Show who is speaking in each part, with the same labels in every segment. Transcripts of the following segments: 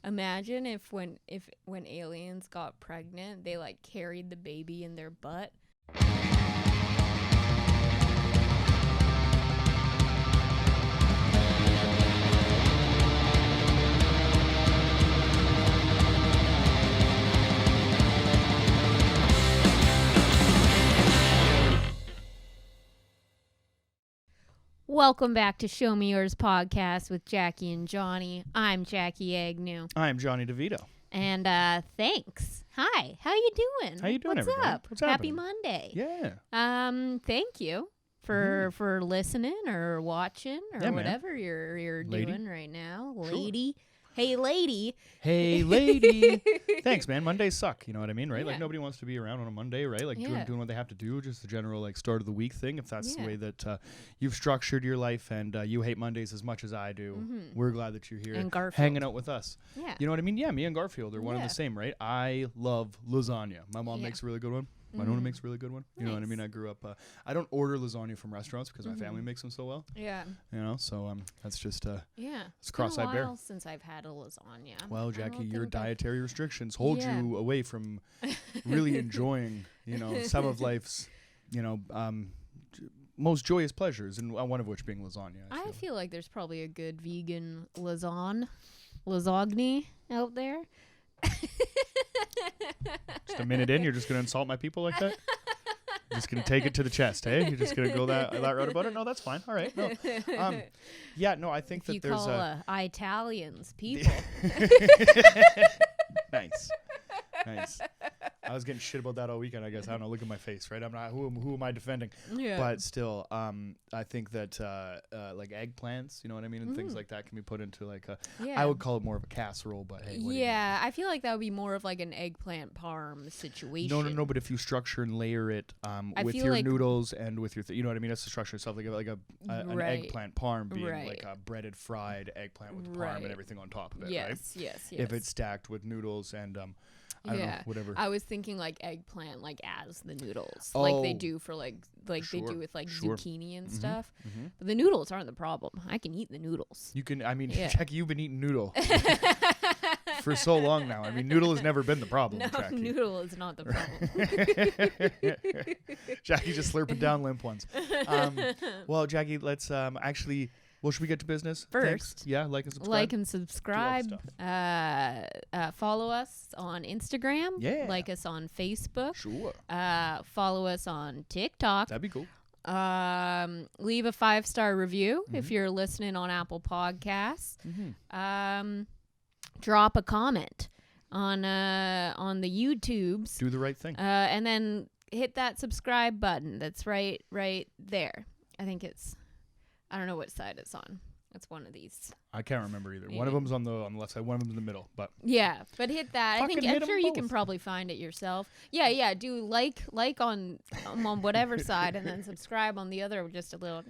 Speaker 1: Imagine if when aliens got pregnant, they like carried the baby in their butt. Welcome back to Show Me Yours podcast with Jackie and Jonny. I'm Jackie Agnew.
Speaker 2: I'm Jonny DeVito.
Speaker 1: And thanks. Hi. How you doing?
Speaker 2: How you doing,
Speaker 1: What's
Speaker 2: everybody?
Speaker 1: up?
Speaker 2: What's
Speaker 1: Happy
Speaker 2: happening?
Speaker 1: Monday.
Speaker 2: Yeah.
Speaker 1: Thank you for listening or watching or
Speaker 2: Yeah, man.
Speaker 1: whatever you're
Speaker 2: Lady.
Speaker 1: doing right now.
Speaker 2: Sure.
Speaker 1: Lady. Hey, lady.
Speaker 2: Hey, lady. Thanks, man. Mondays suck. You know what I mean, right?
Speaker 1: Yeah.
Speaker 2: Like, nobody wants to be around on a Monday, right? Like,
Speaker 1: Yeah.
Speaker 2: doing what they have to do, just the general, like, start of the week thing. If that's
Speaker 1: Yeah.
Speaker 2: the way that you've structured your life and you hate Mondays as much as I do, we're glad that you're here
Speaker 1: And Garfield.
Speaker 2: hanging out with us.
Speaker 1: Yeah.
Speaker 2: You know what I mean? Yeah, me and Garfield are one and
Speaker 1: Yeah.
Speaker 2: the same, right? I love lasagna. My mom
Speaker 1: Yeah.
Speaker 2: makes a really good one. My nonna makes a really good one. You know what I mean?
Speaker 1: Nice.
Speaker 2: I grew up, I don't order lasagna from restaurants because my family makes them so well.
Speaker 1: Yeah.
Speaker 2: You know, so that's just
Speaker 1: Yeah.
Speaker 2: It's cross-eyed bear.
Speaker 1: been a while since I've had a lasagna.
Speaker 2: Well,
Speaker 1: I
Speaker 2: Jackie,
Speaker 1: don't
Speaker 2: your
Speaker 1: think I've-
Speaker 2: dietary restrictions hold
Speaker 1: Yeah.
Speaker 2: you away from really enjoying, some of life's, most joyous pleasures, and one of which being lasagna.
Speaker 1: I feel like there's probably a good vegan lasagne out there.
Speaker 2: Just a minute in, you're just going to insult my people like that? You're just going to take it to the chest, hey? You're just going to go that route about it? No, that's fine. All right. No. Yeah, no, I think
Speaker 1: If you
Speaker 2: that there's
Speaker 1: call Italians people.
Speaker 2: Nice. I was getting shit about that all weekend, I guess. I don't know. Look at my face, right? I'm not. Who am I defending?
Speaker 1: Yeah.
Speaker 2: But still, I think that like eggplants, you know what I mean, and things like that can be put into like a.
Speaker 1: Yeah.
Speaker 2: I would call it more of a casserole, but hey. What do you know?
Speaker 1: Yeah, I feel like that would be more of like an eggplant parm situation.
Speaker 2: No. But if you structure and layer it with
Speaker 1: feel
Speaker 2: your
Speaker 1: like-
Speaker 2: noodles and with your, you know what I mean. That's the structure itself, like an
Speaker 1: Right.
Speaker 2: eggplant parm being
Speaker 1: Right.
Speaker 2: like a breaded fried eggplant with the parm
Speaker 1: Right.
Speaker 2: and everything on top of it,
Speaker 1: Yes,
Speaker 2: right?
Speaker 1: yes.
Speaker 2: If it's stacked with noodles and I don't know, whatever.
Speaker 1: I was thinking like eggplant like as the noodles. Like they
Speaker 2: Oh.
Speaker 1: do for like they
Speaker 2: Sure,
Speaker 1: do with like
Speaker 2: sure.
Speaker 1: zucchini and stuff. But the noodles aren't the problem. I can eat the noodles.
Speaker 2: You can, I mean,
Speaker 1: Yeah.
Speaker 2: Jackie, you've been eating noodle for so long now. I mean, noodle has never been the problem,
Speaker 1: No,
Speaker 2: Jackie.
Speaker 1: noodle is not the problem.
Speaker 2: Jackie just slurping down limp ones. Well, Jackie, let's actually, well, should we get to business?
Speaker 1: First.
Speaker 2: Thanks. Yeah, like and subscribe.
Speaker 1: Like and subscribe. Follow us on Instagram.
Speaker 2: Yeah.
Speaker 1: Like us on Facebook.
Speaker 2: Sure.
Speaker 1: Follow us on TikTok.
Speaker 2: That'd be cool.
Speaker 1: Leave a 5-star review if you're listening on Apple Podcasts. Drop a comment on the YouTubes.
Speaker 2: Do the right thing.
Speaker 1: And then hit that subscribe button. That's right there. I think it's, I don't know what side it's on. It's one of these.
Speaker 2: I can't remember either.
Speaker 1: Yeah.
Speaker 2: One of them's on the left side, one of them's in the middle, but
Speaker 1: Yeah, but hit that.
Speaker 2: Fucking hit
Speaker 1: I'm
Speaker 2: 'em
Speaker 1: sure you can
Speaker 2: both.
Speaker 1: probably find it yourself. Yeah. Do like on whatever side, and then subscribe on the other. Just a little.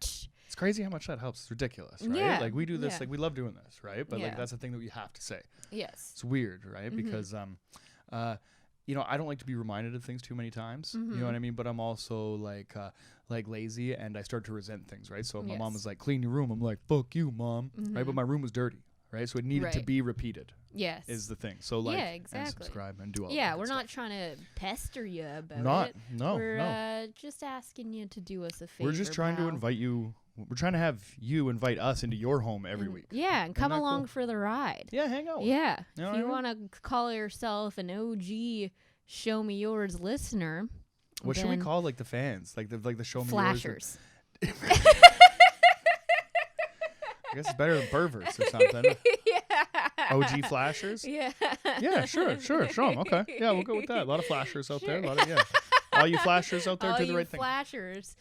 Speaker 2: it's crazy how much that helps. It's ridiculous, right?
Speaker 1: Yeah,
Speaker 2: Like we do this,
Speaker 1: yeah.
Speaker 2: like we love doing this, right? But like
Speaker 1: Yeah.
Speaker 2: that's the thing that we have to say.
Speaker 1: Yes.
Speaker 2: It's weird, right? Because I don't like to be reminded of things too many times. You know what I mean? But I'm also like lazy, and I start to resent things, right? So if my mom
Speaker 1: Yes.
Speaker 2: was like, clean your room, I'm like, fuck you, mom, right? But my room was dirty, right? So it needed to
Speaker 1: Right.
Speaker 2: be repeated,
Speaker 1: Yes.
Speaker 2: is the thing. So like,
Speaker 1: Yeah,
Speaker 2: and
Speaker 1: exactly.
Speaker 2: subscribe and do all
Speaker 1: Yeah,
Speaker 2: that
Speaker 1: we're
Speaker 2: good
Speaker 1: not
Speaker 2: stuff.
Speaker 1: trying to pester you about
Speaker 2: Not,
Speaker 1: it.
Speaker 2: no,
Speaker 1: We're
Speaker 2: no.
Speaker 1: just asking you to do us a favor.
Speaker 2: We're just trying to
Speaker 1: pal.
Speaker 2: invite you. We're trying to have you invite us into your home every week.
Speaker 1: Yeah, and come
Speaker 2: that
Speaker 1: along
Speaker 2: cool?
Speaker 1: for the ride.
Speaker 2: Yeah, hang out.
Speaker 1: Yeah.
Speaker 2: You know
Speaker 1: If
Speaker 2: what
Speaker 1: you
Speaker 2: I
Speaker 1: want to call yourself an OG Show Me Yours listener,
Speaker 2: What should we
Speaker 1: then
Speaker 2: call like the fans? Like the show me yours.
Speaker 1: flashers.
Speaker 2: I guess it's better than perverts or something.
Speaker 1: Yeah.
Speaker 2: OG flashers.
Speaker 1: Yeah.
Speaker 2: Yeah, sure. Show 'em. Okay. Yeah, we'll go with that. A lot of flashers out there. A lot of all you flashers out there,
Speaker 1: All
Speaker 2: do the
Speaker 1: you
Speaker 2: right thing.
Speaker 1: flashers.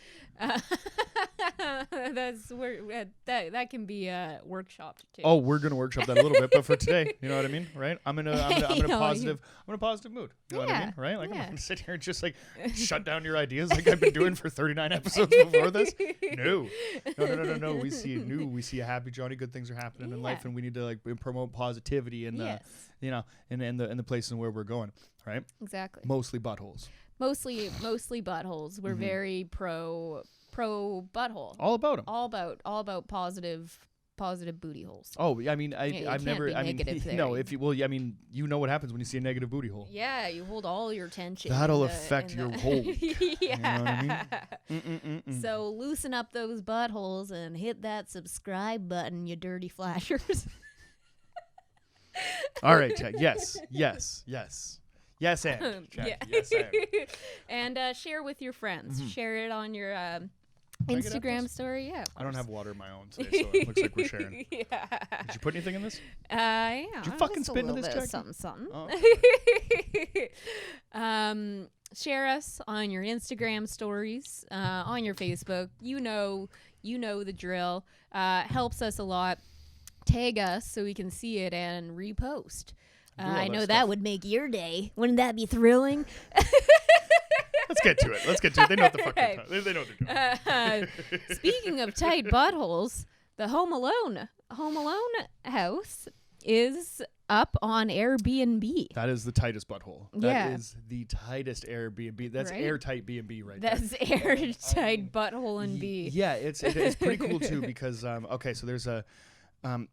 Speaker 1: That's where that can be workshopped too.
Speaker 2: Oh, we're gonna workshop that a little bit, but for today, you know what I mean, right? I'm in a
Speaker 1: You know,
Speaker 2: positive mood. You know what I
Speaker 1: Yeah,
Speaker 2: mean, right? Like I'm
Speaker 1: yeah.
Speaker 2: not gonna sit here and just like shut down your ideas like I've been doing for 39 episodes before this. No. We see a happy Jonny. Good things are happening in life,
Speaker 1: Yeah.
Speaker 2: and we need to like promote positivity and
Speaker 1: Yes.
Speaker 2: in the places where we're going, right?
Speaker 1: Exactly.
Speaker 2: Mostly buttholes.
Speaker 1: Mostly buttholes. We're very pro butthole.
Speaker 2: All about them.
Speaker 1: All about positive positive booty holes.
Speaker 2: Oh, I mean,
Speaker 1: You
Speaker 2: I've
Speaker 1: can't
Speaker 2: never.
Speaker 1: be
Speaker 2: I mean,
Speaker 1: negative there.
Speaker 2: no. If you, well, I mean, you know what happens when you see a negative booty hole.
Speaker 1: Yeah, you hold all your tension.
Speaker 2: That'll
Speaker 1: in the-
Speaker 2: affect
Speaker 1: in
Speaker 2: your
Speaker 1: the-
Speaker 2: whole week.
Speaker 1: Yeah.
Speaker 2: You know what I mean?
Speaker 1: So loosen up those buttholes and hit that subscribe button, you dirty flashers.
Speaker 2: All right, Jack. Yes, yes, yes. Yes, and. Jack.
Speaker 1: Yeah.
Speaker 2: Yes, and.
Speaker 1: And share with your friends.
Speaker 2: Mhm.
Speaker 1: Share it on your
Speaker 2: get
Speaker 1: Instagram
Speaker 2: apples?
Speaker 1: story. Yeah.
Speaker 2: I don't have water of my own today, so it looks like we're sharing.
Speaker 1: Yeah.
Speaker 2: Did you put anything in this?
Speaker 1: Yeah.
Speaker 2: Did you fucking
Speaker 1: just a
Speaker 2: spit into
Speaker 1: little
Speaker 2: this,
Speaker 1: bit of
Speaker 2: Jackie?
Speaker 1: something.
Speaker 2: Oh.
Speaker 1: Share us on your Instagram stories, on your Facebook. You know the drill. Helps us a lot. Tag us so we can see it and repost.
Speaker 2: Do all
Speaker 1: I
Speaker 2: that
Speaker 1: know
Speaker 2: stuff.
Speaker 1: that would make your day. Wouldn't that be thrilling?
Speaker 2: Let's get to it. They know what the fuck they're doing. They know what they're doing.
Speaker 1: Speaking of tight buttholes, the Home Alone house is up on Airbnb.
Speaker 2: That is the tightest butthole.
Speaker 1: Yeah.
Speaker 2: That is the tightest Airbnb. That's
Speaker 1: Right?
Speaker 2: airtight B&B right there.
Speaker 1: That's airtight butthole and B.
Speaker 2: Yeah, it's pretty cool too because okay, so there's a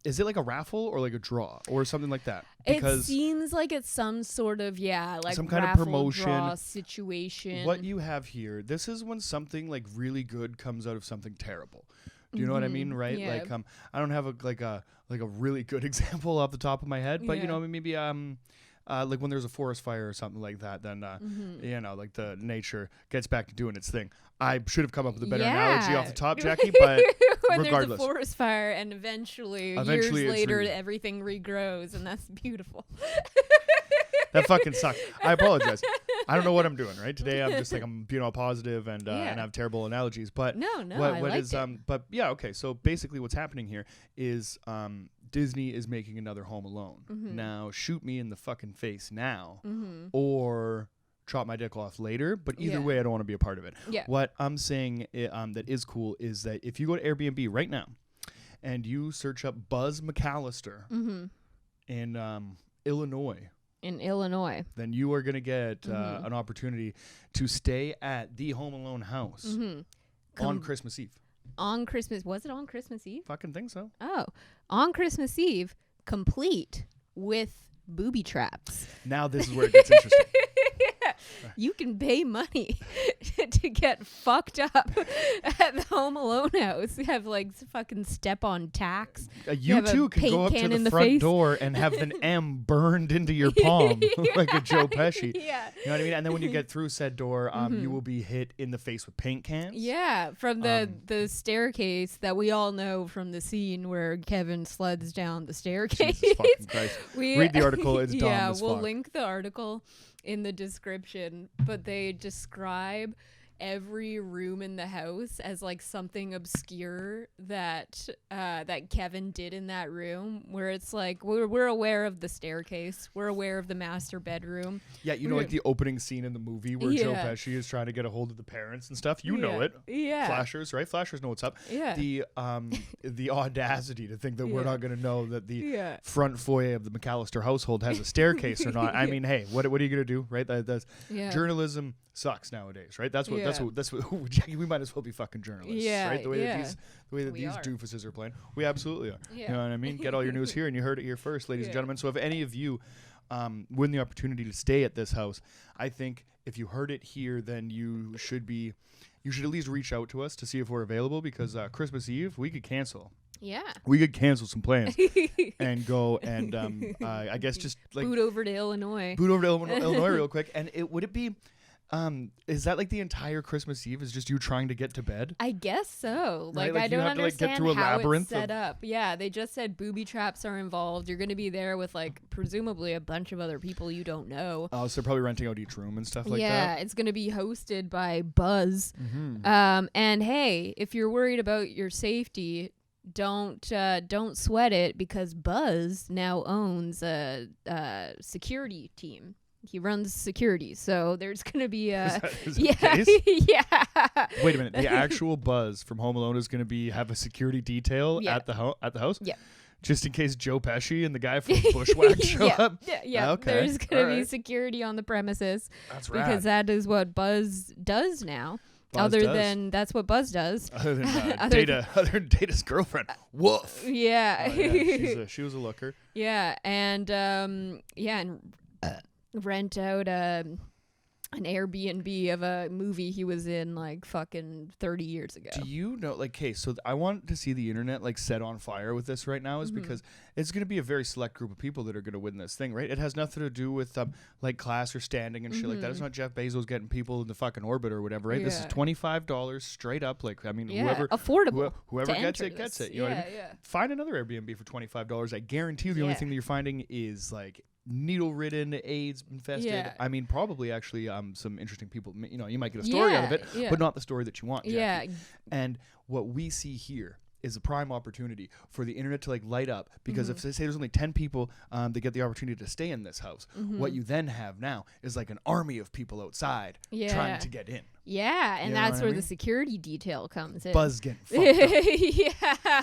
Speaker 2: is it like a raffle or like a draw or something like that?
Speaker 1: It
Speaker 2: Because
Speaker 1: seems like it's some sort of like
Speaker 2: some kind of
Speaker 1: raffle
Speaker 2: promotion.
Speaker 1: draw situation.
Speaker 2: what you have here, this is when something like really good comes out of something terrible. Do you know what I mean, right?
Speaker 1: Yeah.
Speaker 2: Like I don't have a really good example off the top of my head, but you
Speaker 1: Yeah.
Speaker 2: know, maybe like when there's a forest fire or something like that, then you know, like the nature gets back to doing its thing. I should have come up with a better analogy off the top, Jackie, but
Speaker 1: when
Speaker 2: regardless.
Speaker 1: there's a forest fire and eventually
Speaker 2: Eventually
Speaker 1: years
Speaker 2: it's
Speaker 1: later
Speaker 2: re-
Speaker 1: everything regrows and that's beautiful.
Speaker 2: That fucking sucks. I apologize. I don't know what I'm doing, right? Today I'm just like I'm being all positive and
Speaker 1: Yeah.
Speaker 2: and have terrible analogies, but
Speaker 1: No,
Speaker 2: what
Speaker 1: I
Speaker 2: what
Speaker 1: liked
Speaker 2: is
Speaker 1: it.
Speaker 2: but yeah, okay. So basically what's happening here is Disney is making another Home Alone.
Speaker 1: Mhm.
Speaker 2: Now shoot me in the fucking face now
Speaker 1: Mm-hmm.
Speaker 2: or chop my dick off later, but either
Speaker 1: Yeah.
Speaker 2: way I don't want to be a part of it.
Speaker 1: Yeah.
Speaker 2: What I'm saying that is cool is that if you go to Airbnb right now and you search up Buzz McCallister
Speaker 1: Mm-hmm.
Speaker 2: in Illinois,
Speaker 1: In Illinois.
Speaker 2: then you are going to get
Speaker 1: Mhm.
Speaker 2: an opportunity to stay at the Home Alone house
Speaker 1: Mm-hmm.
Speaker 2: on Christmas Eve.
Speaker 1: On Christmas. Was it on Christmas Eve?
Speaker 2: Fucking think so.
Speaker 1: Oh. On Christmas Eve, complete with booby traps.
Speaker 2: Now this is where it gets interesting.
Speaker 1: You can pay money to get fucked up at the Home Alone house. You have fucking step on tacks.
Speaker 2: You
Speaker 1: have a
Speaker 2: too can
Speaker 1: paint
Speaker 2: go up
Speaker 1: can
Speaker 2: to
Speaker 1: in
Speaker 2: the
Speaker 1: the
Speaker 2: front
Speaker 1: face.
Speaker 2: door and have an M burned into your palm like a Joe Pesci.
Speaker 1: Yeah.
Speaker 2: You know what I mean? And then when you get through said door, you will be hit in the face with paint cans.
Speaker 1: Yeah, from the staircase that we all know from the scene where Kevin sleds down the staircase.
Speaker 2: Jesus fucking Christ. Read the article. It's dumb
Speaker 1: yeah,
Speaker 2: as
Speaker 1: we'll
Speaker 2: fuck.
Speaker 1: link the article in the description, but they describe every room in the house as something obscure that that Kevin did in that room, where it's we're aware of the staircase, we're aware of the master bedroom.
Speaker 2: Yeah, you know, like the opening scene in the movie where Joe
Speaker 1: Yeah.
Speaker 2: Pesci is trying to get a hold of the parents and stuff. You know
Speaker 1: Yeah.
Speaker 2: it.
Speaker 1: Yeah.
Speaker 2: Flashers, right? Flashers know what's up.
Speaker 1: Yeah.
Speaker 2: The audacity to think that we're
Speaker 1: Yeah.
Speaker 2: not going to know that the
Speaker 1: Yeah.
Speaker 2: front foyer of the McCallister household has a staircase or not. I mean, hey, what are you going to do, right? That's
Speaker 1: Yeah.
Speaker 2: journalism sucks nowadays, right? That's what Jackie, we might as well be fucking journalists,
Speaker 1: Yeah,
Speaker 2: right? The way
Speaker 1: yeah.
Speaker 2: that
Speaker 1: We
Speaker 2: these
Speaker 1: are.
Speaker 2: doofuses are playing. We absolutely are.
Speaker 1: Yeah.
Speaker 2: You know what I mean? Get all your news here and you heard it here first, ladies and
Speaker 1: Yeah.
Speaker 2: gentlemen. So if any of you win the opportunity to stay at this house, I think if you heard it here, then you should at least reach out to us to see if we're available, because Christmas Eve we could cancel.
Speaker 1: Yeah.
Speaker 2: We could cancel some plans and go and I guess just
Speaker 1: Boot over to Illinois.
Speaker 2: boot over to Illinois real quick. And would it be is that the entire Christmas Eve is just you trying to get to bed?
Speaker 1: I guess so.
Speaker 2: Right?
Speaker 1: I
Speaker 2: You
Speaker 1: don't
Speaker 2: have to,
Speaker 1: understand
Speaker 2: get through a
Speaker 1: how
Speaker 2: labyrinth
Speaker 1: it's set up. Yeah, they just said booby traps are involved. You're going to be there with presumably a bunch of other people you don't know.
Speaker 2: Oh, so they're probably renting out each room and stuff like
Speaker 1: Yeah,
Speaker 2: that.
Speaker 1: it's going to be hosted by Buzz.
Speaker 2: Mm-hmm.
Speaker 1: And hey, if you're worried about your safety, don't sweat it, because Buzz now owns a security team. He runs security, so there's gonna be a
Speaker 2: Is that the case?
Speaker 1: yeah.
Speaker 2: Wait a minute. The actual Buzz from Home Alone is going to have a security detail
Speaker 1: Yeah.
Speaker 2: at the house?
Speaker 1: Yeah.
Speaker 2: Just in case Joe Pesci and the guy from Bushwhack show
Speaker 1: yeah,
Speaker 2: up?
Speaker 1: yeah.
Speaker 2: Okay,
Speaker 1: There's gonna be
Speaker 2: alright.
Speaker 1: security on the premises
Speaker 2: That's rad.
Speaker 1: because that is what Buzz does now. Other than that's what Buzz does.
Speaker 2: Other than Data's girlfriend. Woof.
Speaker 1: Yeah.
Speaker 2: She was a looker.
Speaker 1: Yeah, and rent out an Airbnb of a movie he was in like fucking 30 years ago.
Speaker 2: Do you know, like, okay, so I want to see the internet like set on fire with this right now is because it's going to be a very select group of people that are going to win this thing, right? It has nothing to do with like class or standing and shit like that. It's not Jeff Bezos getting people in the fucking orbit or whatever, right? This is $25 straight up. Like, I mean,
Speaker 1: affordable.
Speaker 2: Whoever gets it, gets it. You know what I mean? Find another Airbnb for $25. I guarantee you the only thing that you're finding is like needle-ridden, AIDS infested.
Speaker 1: Yeah.
Speaker 2: I mean, probably actually some interesting people. You know, you might get a story out of it, but not the story that you want, Jackie.
Speaker 1: Yeah.
Speaker 2: And what we see here is a prime opportunity for the internet to like light up because if say there's only 10 people that get the opportunity to stay in this house, what you then have now is like an army of people outside trying to get in.
Speaker 1: Yeah, and that's where the security detail comes in.
Speaker 2: Buzz getting fucked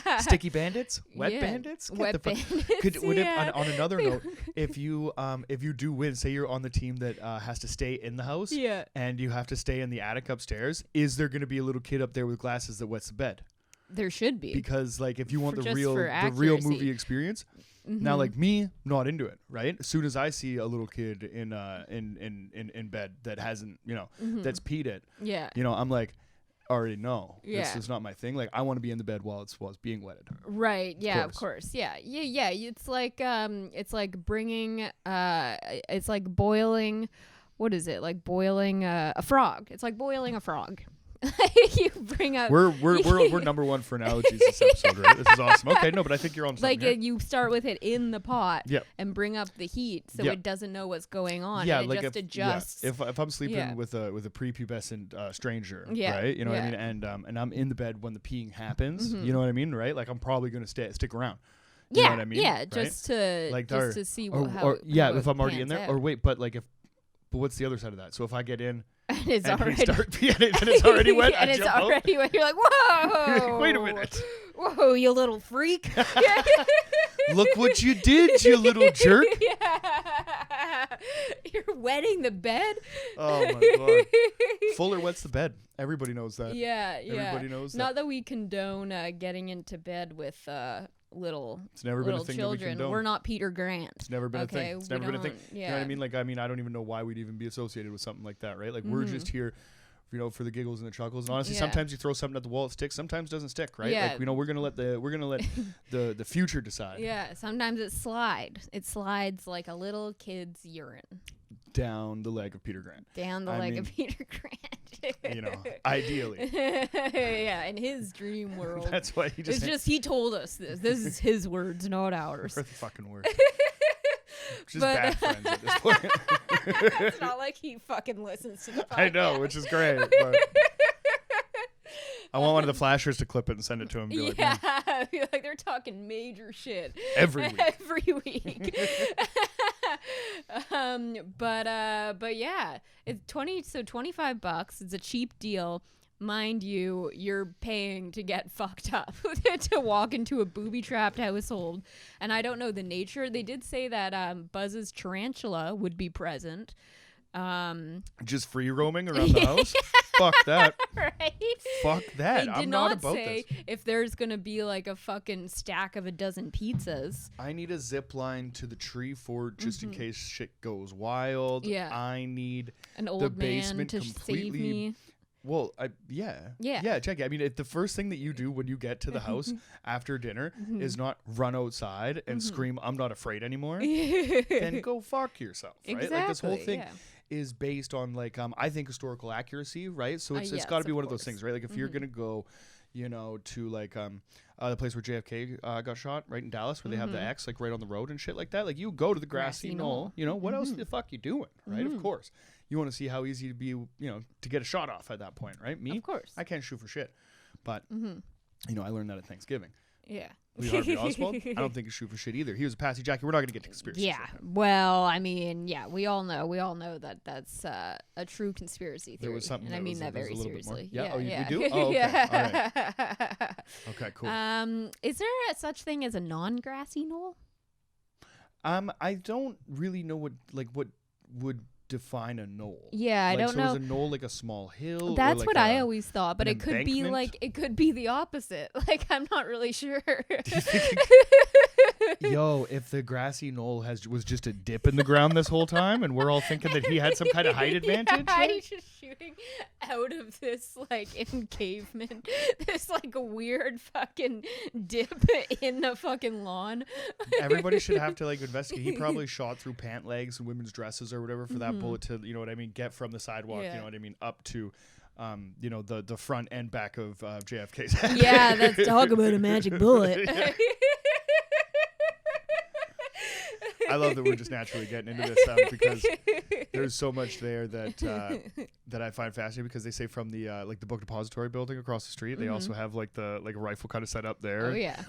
Speaker 2: up. Sticky bandits, wet bandits.
Speaker 1: Bandits.
Speaker 2: On another note, if you do win, say you're on the team that has to stay in the house, and you have to stay in the attic upstairs, is there going to be a little kid up there with glasses that wets the bed?
Speaker 1: There should be,
Speaker 2: because like if you want the real movie experience. Now, like me, not into it, right? As soon as I see a little kid in bed that hasn't, that's peed it, I'm like, already know this is not my thing. Like I want to be in the bed while it's being wetted.
Speaker 1: Right. Yeah. Of course. Yeah. It's like bringing. It's like boiling. What is it? Like boiling a frog. It's like boiling a frog. You bring up.
Speaker 2: We're number one for analogies this episode, right? This is awesome. Okay, no, but I think you're on something.
Speaker 1: Like you start with it in the pot, and bring up the heat, so it doesn't know what's going on. Yeah, and it just adjusts.
Speaker 2: If I'm sleeping with a prepubescent stranger, right? You know what I mean? And I'm in the bed when the peeing happens. You know what I mean, right? Like I'm probably gonna stick around. You know what I mean?
Speaker 1: Yeah,
Speaker 2: right?
Speaker 1: just to see how.
Speaker 2: If I'm already in there, or wait, but what's the other side of that? So if I get in.
Speaker 1: And it's already
Speaker 2: wet.
Speaker 1: And it's already wet. You're like, whoa!
Speaker 2: Wait a minute!
Speaker 1: Whoa, you little freak!
Speaker 2: Look what you did, you little jerk!
Speaker 1: You're wetting the bed.
Speaker 2: Oh my god! Fuller wets the bed. Everybody knows that.
Speaker 1: Yeah.
Speaker 2: Everybody knows that.
Speaker 1: Not that we condone getting into bed with little children. We're not Peter Grant.
Speaker 2: It's never been a thing. It's never been a thing. Yeah. You know what I mean? Like, I don't even know why we'd even be associated with something like that, right? Like, we're just here, for the giggles and the chuckles. And honestly, sometimes you throw something at the wall, it sticks. Sometimes it doesn't stick, right?
Speaker 1: Yeah.
Speaker 2: Like, we're gonna let the future decide.
Speaker 1: Yeah. Sometimes it slides. It slides like a little kid's urine.
Speaker 2: Down the leg of Peter Grant.
Speaker 1: Of Peter Grant.
Speaker 2: Ideally.
Speaker 1: Yeah, in his dream world.
Speaker 2: That's why
Speaker 1: he told us this. This is his words, not ours.
Speaker 2: We're the fucking words. Just bad friends at this point.
Speaker 1: It's not like he fucking listens to the podcast.
Speaker 2: I know, which is great. But I want one of the flashers to clip it and send it to him. Be
Speaker 1: like they're talking major shit
Speaker 2: every week.
Speaker 1: But yeah, it's $25. It's a cheap deal. Mind you, you're paying to get fucked up, to walk into a booby-trapped household. And I don't know the nature. They did say that Buzz's tarantula would be present.
Speaker 2: Just free roaming around the house? Fuck that.
Speaker 1: Right?
Speaker 2: Fuck that.
Speaker 1: I'm not about this. If there's going to be like a fucking stack of a dozen pizzas.
Speaker 2: I need a zip line to the tree fort just in case shit goes wild.
Speaker 1: Yeah.
Speaker 2: I need
Speaker 1: an old
Speaker 2: the basement
Speaker 1: man to
Speaker 2: completely.
Speaker 1: Save me.
Speaker 2: Well, Jackie. I mean, the first thing that you do when you get to the house after dinner is not run outside and scream, "I'm not afraid anymore." Then go fuck yourself, right?
Speaker 1: Exactly,
Speaker 2: like this whole thing is based on like I think historical accuracy, right? So it's got to be one of those things, right? Like if you're gonna go, to like the place where JFK got shot, right in Dallas, where they have the X like right on the road and shit like that. Like you go to the grassy knoll, what else the fuck you doing, right? Of course. You want to see how easy it'd be, to get a shot off at that point, right? Me,
Speaker 1: of course,
Speaker 2: I can't shoot for shit, but I learned that at Thanksgiving.
Speaker 1: Yeah.
Speaker 2: Lee Harvey Oswald, I don't think he shoot for shit either. He was a passy Jackie. We're not going to get to conspiracy.
Speaker 1: Yeah. Well, I mean, we all know that that's a true conspiracy theory.
Speaker 2: There was something,
Speaker 1: and I mean that very seriously.
Speaker 2: Yeah. We do. Oh, okay.
Speaker 1: Yeah.
Speaker 2: All right. Okay. Cool.
Speaker 1: Is there such thing as a non-grassy knoll?
Speaker 2: I don't really know what would define a knoll?
Speaker 1: Yeah, I don't know.
Speaker 2: Is a knoll like a small hill?
Speaker 1: That's
Speaker 2: like
Speaker 1: what I always thought, but
Speaker 2: an
Speaker 1: it could be
Speaker 2: embankment?
Speaker 1: it could be the opposite. Like, I'm not really sure.
Speaker 2: Yo, if the grassy knoll was just a dip in the ground this whole time, and we're all thinking that he had some kind of height advantage,
Speaker 1: Yeah, he's just shooting out of this like encavement, this like weird fucking dip in the fucking lawn.
Speaker 2: everybody should have to like investigate. He probably shot through pant legs and women's dresses or whatever for that bullet to, you know what I mean, get from the sidewalk, you know what I mean, up to you know, the front and back of JFK's head.
Speaker 1: Yeah, let's talk about a magic bullet.
Speaker 2: Yeah. I love that we're just naturally getting into this because there's so much there that that I find fascinating, because they say from the like the book depository building across the street, they also have like the like rifle kind of set up there.
Speaker 1: Oh yeah.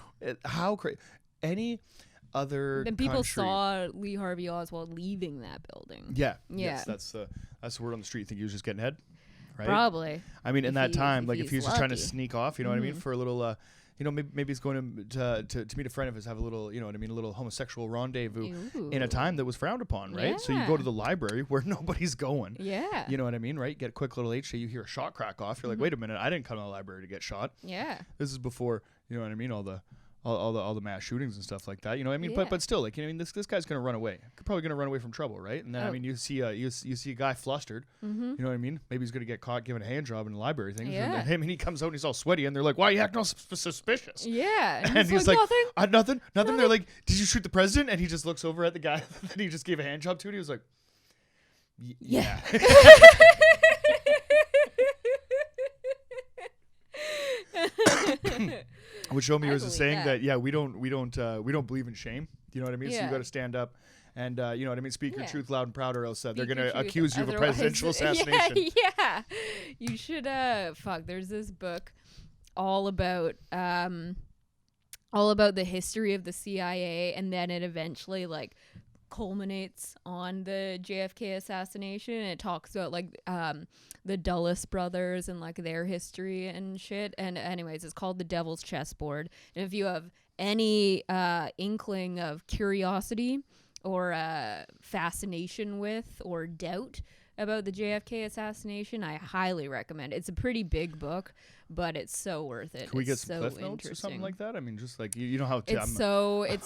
Speaker 2: How crazy. Any other
Speaker 1: Then people
Speaker 2: country,
Speaker 1: saw Lee Harvey Oswald leaving that building.
Speaker 2: Yeah.
Speaker 1: Yeah.
Speaker 2: Yes, that's the word on the street. You think he was just getting head? Right?
Speaker 1: Probably.
Speaker 2: I mean, in that time, like if he was just trying to
Speaker 1: lucky.
Speaker 2: sneak off, you know what I mean, for a little you know, maybe he's going to meet a friend of his, have a little, you know what I mean, a little homosexual rendezvous in a time that was frowned upon, right? So you go to the library where nobody's going.
Speaker 1: Yeah.
Speaker 2: You know what I mean, right? Get a quick little HJ, you hear a shot crack off. You're like, wait a minute, I didn't come to the library to get shot.
Speaker 1: Yeah.
Speaker 2: This is before, you know what I mean, all the mass shootings and stuff like that. You know what I mean?
Speaker 1: Yeah.
Speaker 2: But still, like, you know, I mean, this guy's gonna run away. Probably gonna run away from trouble, right? And then I mean, you see a guy flustered. You know what I mean? Maybe he's gonna get caught giving a hand job in the library things.
Speaker 1: Yeah.
Speaker 2: And then he comes out and he's all sweaty, and they're like, "Why are you acting all suspicious?"
Speaker 1: Yeah.
Speaker 2: And he's like,
Speaker 1: nothing.
Speaker 2: Nothing. They're like, "Did you shoot the president?" And he just looks over at the guy that he just gave a hand job to, and he was like, "Yeah." Which showed me was a saying that we don't believe in shame. You know what I mean? So you got to stand up and you know what I mean, speak your truth loud and proud, or else they're gonna accuse you of a presidential assassination.
Speaker 1: Yeah. You should there's this book all about the history of the CIA, and then it eventually like culminates on the JFK assassination, and it talks about like the Dulles brothers and like their history and shit. And anyways, it's called The Devil's Chessboard. And if you have any inkling of curiosity or fascination with or doubt about the JFK assassination, I highly recommend it. It's a pretty big book, but it's so worth it.
Speaker 2: Can we get
Speaker 1: some
Speaker 2: some cliff notes or something like that? I mean, just like you know how
Speaker 1: it's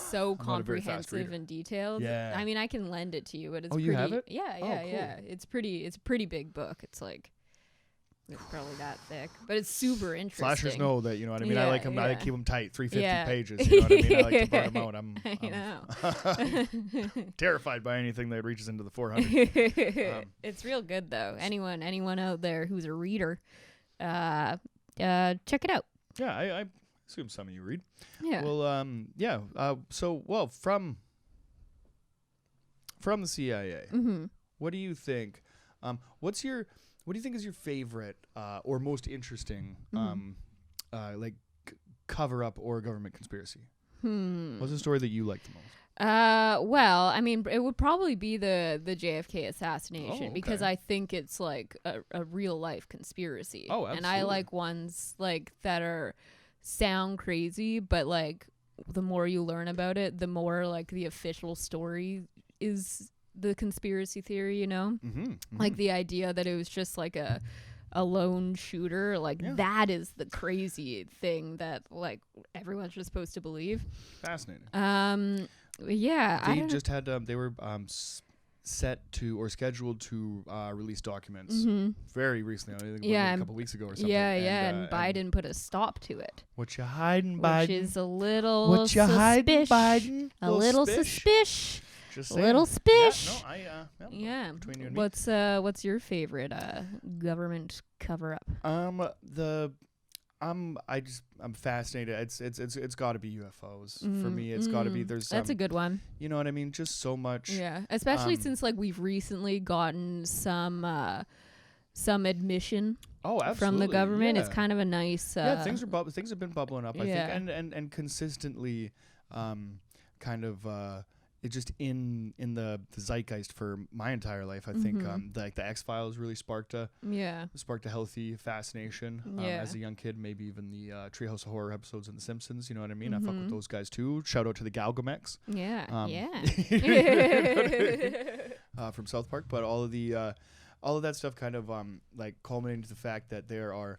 Speaker 1: so comprehensive and detailed.
Speaker 2: Yeah.
Speaker 1: I mean, I can lend it to you, but it's
Speaker 2: you have it?
Speaker 1: Yeah,
Speaker 2: Oh, cool.
Speaker 1: yeah. It's a pretty big book. It's like it's probably that thick, but it's super interesting.
Speaker 2: Flashers know that, you know what I mean.
Speaker 1: Yeah,
Speaker 2: I like them.
Speaker 1: yeah.
Speaker 2: I like keep them tight, 350
Speaker 1: Yeah.
Speaker 2: pages. You know what I mean. I like to burn them out. I'm terrified by anything that reaches into the 400.
Speaker 1: It's real good though. Anyone out there who's a reader, check it out.
Speaker 2: Yeah, I assume some of you read.
Speaker 1: Yeah.
Speaker 2: Well, from the CIA, what do you think? What do you think is your favorite or most interesting like cover up or government conspiracy? What's the story that you like the most?
Speaker 1: Well, I mean, it would probably be the JFK assassination, because I think it's like a real life conspiracy.
Speaker 2: Oh, absolutely.
Speaker 1: And I like ones like that sound crazy, but like the more you learn about it, the more like the official story is the conspiracy theory, you know? Like the idea that it was just like a lone shooter, like that is the crazy thing that like everyone's just supposed to believe.
Speaker 2: Fascinating.
Speaker 1: Yeah,
Speaker 2: They were set to or scheduled to release documents very recently. I think a couple weeks ago or something.
Speaker 1: And Biden put a stop to it.
Speaker 2: What you hiding, Biden?
Speaker 1: Which is a little
Speaker 2: what you hiding, Biden?
Speaker 1: A little suspicious.
Speaker 2: Just
Speaker 1: a
Speaker 2: saying.
Speaker 1: little spish.
Speaker 2: Yeah, between you and me.
Speaker 1: What's your favorite government cover up?
Speaker 2: I'm fascinated. It's got to be UFOs for me. It's got to be.
Speaker 1: That's a good one.
Speaker 2: You know what I mean? Just so much.
Speaker 1: Yeah, especially since like we've recently gotten some admission. From the government.
Speaker 2: Yeah.
Speaker 1: It's kind of a nice.
Speaker 2: Things have been bubbling up. I think, and consistently, kind of. It's just in the zeitgeist for my entire life. I think the X-Files really sparked a healthy fascination as a young kid. Maybe even the Treehouse of Horror episodes in The Simpsons. You know what I mean? I fuck with those guys too. Shout out to the Galgamex. from South Park, but all of that stuff kind of like culminating to the fact that there are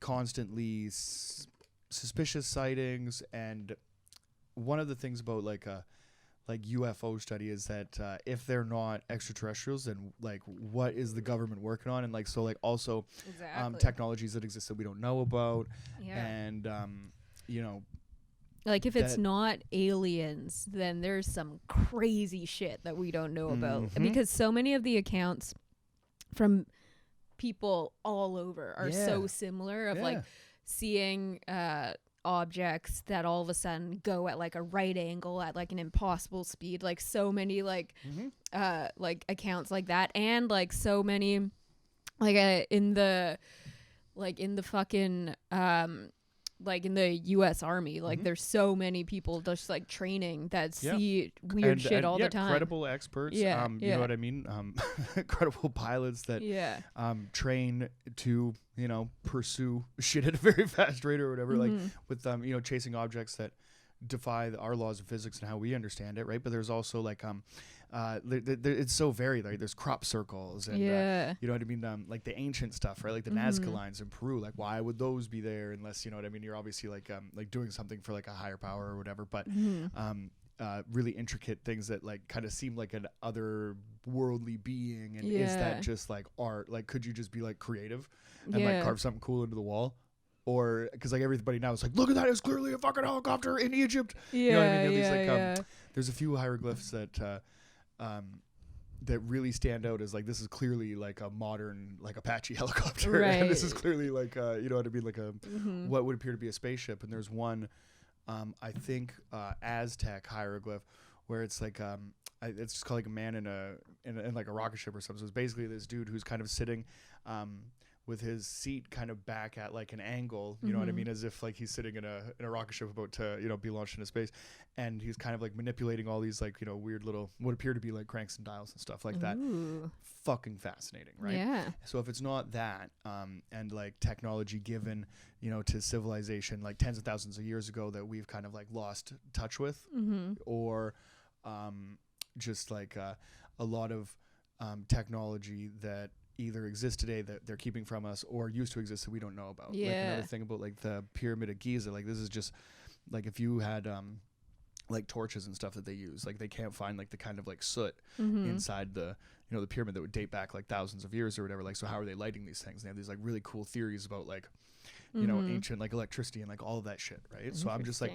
Speaker 2: constantly suspicious sightings. And one of the things about like UFO study is that if they're not extraterrestrials, then like what is the government working on? And like so like also technologies that exist that we don't know about. And you know,
Speaker 1: like if it's not aliens, then there's some crazy shit that we don't know about, because so many of the accounts from people all over are so similar of like seeing objects that all of a sudden go at like a right angle at like an impossible speed, like so many like accounts like that. And like so many like in the fucking like in the US Army, like there's so many people just like training that see weird shit all the time.
Speaker 2: Credible experts, you know what I mean? Credible pilots that train to, you know, pursue shit at a very fast rate or whatever, like with you know, chasing objects that defy our laws of physics and how we understand it, right? But there's also like it's so varied. Like there's crop circles and you know what I mean, like the ancient stuff, right? Like the Nazca lines in Peru, like why would those be there unless, you know what I mean, you're obviously like doing something for like a higher power or whatever. But really intricate things that like kind of seem like an otherworldly being. And is that just like art? Like could you just be like creative and like carve something cool into the wall? Or because like everybody now is like, look at that, it's clearly a fucking helicopter in Egypt. You know what I mean? These, like, there's a few hieroglyphs that that really stand out as like, this is clearly like a modern like Apache helicopter, right? And this is clearly like you know what I mean, like a what would appear to be a spaceship. And there's one I think Aztec hieroglyph where it's like it's just called like a man in like a rocket ship or something. So it's basically this dude who's kind of sitting with his seat kind of back at like an angle, you know what I mean, as if like he's sitting in a rocket ship about to, you know, be launched into space, and he's kind of like manipulating all these like, you know, weird little what appear to be like cranks and dials and stuff like that. Fucking fascinating, right? Yeah. So if it's not that and like technology given, you know, to civilization like tens of thousands of years ago that we've kind of like lost touch with, or just like a lot of technology that either exist today that they're keeping from us or used to exist that we don't know about. Like another thing about like the Pyramid of Giza, like this is just like if you had like torches and stuff that they use, like they can't find like the kind of like soot inside the, you know, the pyramid that would date back like thousands of years or whatever. Like so how are they lighting these things? And they have these like really cool theories about like, you know, ancient like electricity and like all of that shit, right? So I'm just like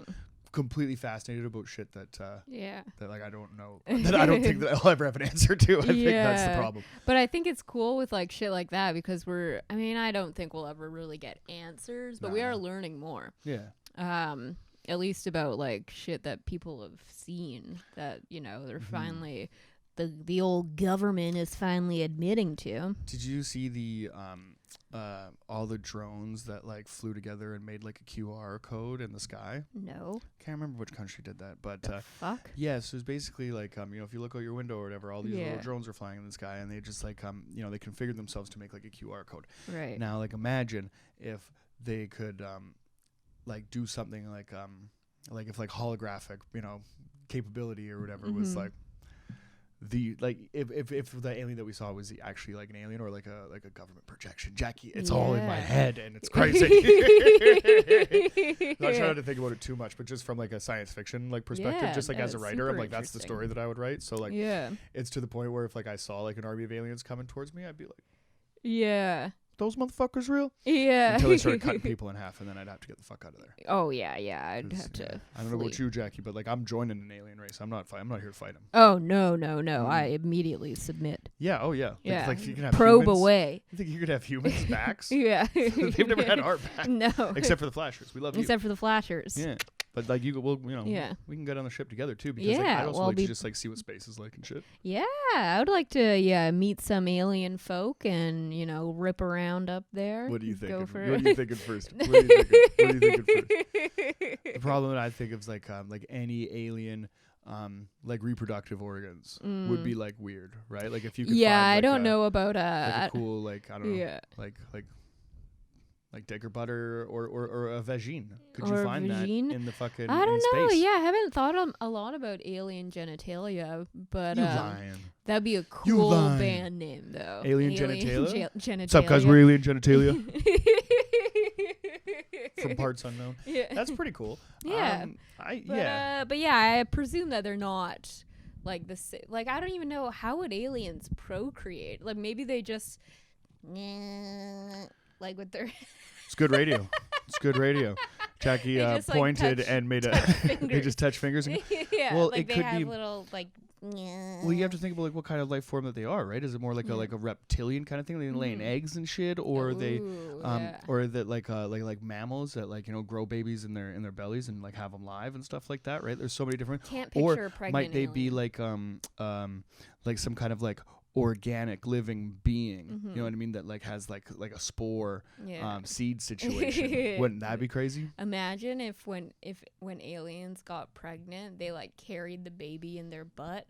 Speaker 2: completely fascinated about shit that that like I don't know, that I don't think that I'll ever have an answer to. I think that's the problem.
Speaker 1: But I think it's cool with like shit like that because I mean I don't think we'll ever really get answers, but we are learning more. At least about like shit that people have seen that, you know, they're finally the old government is finally admitting to.
Speaker 2: Did you see the all the drones that like flew together and made like a QR code in the sky?
Speaker 1: No.
Speaker 2: Can't remember which country did that, but
Speaker 1: fuck?
Speaker 2: Yeah, so it's basically like you know, if you look out your window or whatever, all these little drones are flying in the sky, and they just like you know, they configured themselves to make like a QR code. Right. Now like imagine if they could like do something like if like holographic, you know, capability or whatever was like the like if the alien that we saw was actually like an alien or like a government projection. Jackie, it's all in my head and it's crazy. Not trying to think about it too much, but just from like a science fiction like perspective, just like as a writer, I'm like that's the story that I would write. So like it's to the point where if like I saw like an army of aliens coming towards me, I'd be like, those motherfuckers real? Yeah. Until they started cutting people in half, and then I'd have to get the fuck out of there.
Speaker 1: Oh yeah. I'd have to.
Speaker 2: I don't know about you, Jackie, but like I'm joining an alien race. I'm not here to fight them.
Speaker 1: Oh no. I immediately submit.
Speaker 2: Yeah. Oh yeah.
Speaker 1: Yeah.
Speaker 2: Like you can have
Speaker 1: probe
Speaker 2: humans.
Speaker 1: Away.
Speaker 2: You think you could have humans' backs?
Speaker 1: Yeah.
Speaker 2: They've never had our back.
Speaker 1: No.
Speaker 2: Except for the Flashers. We love you.
Speaker 1: Except for the Flashers.
Speaker 2: Yeah. But like we can get on the ship together too, because like, I'd also like to just like see what space is like and shit.
Speaker 1: Yeah, I would like to meet some alien folk and, you know, rip around up there.
Speaker 2: What do you think? What are you thinking first? What are you thinking first? The problem that I think of is like any alien like reproductive organs would be like weird, right? Like if you could find,
Speaker 1: I don't know about
Speaker 2: like a cool like I don't know like like dick or butter or a vagine. Could
Speaker 1: Or
Speaker 2: you find
Speaker 1: vagine?
Speaker 2: that in the fucking
Speaker 1: I don't
Speaker 2: in
Speaker 1: know.
Speaker 2: space?
Speaker 1: Yeah, I haven't thought a lot about alien genitalia, but
Speaker 2: You lying.
Speaker 1: that'd be a cool
Speaker 2: lying.
Speaker 1: band name though.
Speaker 2: Alien genitalia?
Speaker 1: Genitalia.
Speaker 2: What's up, guys? We're alien genitalia from parts unknown.
Speaker 1: Yeah.
Speaker 2: That's pretty cool.
Speaker 1: Yeah. But yeah, I presume that they're not like like I don't even know how would aliens procreate. Like maybe they just like with their
Speaker 2: It's good radio. It's good radio. Jackie
Speaker 1: just, like,
Speaker 2: pointed
Speaker 1: touch-
Speaker 2: and made
Speaker 1: touch
Speaker 2: a.
Speaker 1: fingers.
Speaker 2: They just touch fingers.
Speaker 1: yeah,
Speaker 2: Well,
Speaker 1: like
Speaker 2: it
Speaker 1: they
Speaker 2: could
Speaker 1: have
Speaker 2: be-
Speaker 1: little like
Speaker 2: Well, you have to think about like what kind of life form that they are, right? Is it more like a reptilian kind of thing? They laying eggs and shit, or they, or that like mammals that like grow babies in their bellies and like have them live and stuff like that, right? There's so many different.
Speaker 1: Can't picture a
Speaker 2: Or
Speaker 1: pregnant
Speaker 2: might they be
Speaker 1: alien.
Speaker 2: like some kind of like organic living being? You know what I mean? That like has like a spore
Speaker 1: Yeah.
Speaker 2: seed situation. Wouldn't that be crazy?
Speaker 1: Imagine if when aliens got pregnant, they like carried the baby in their butt,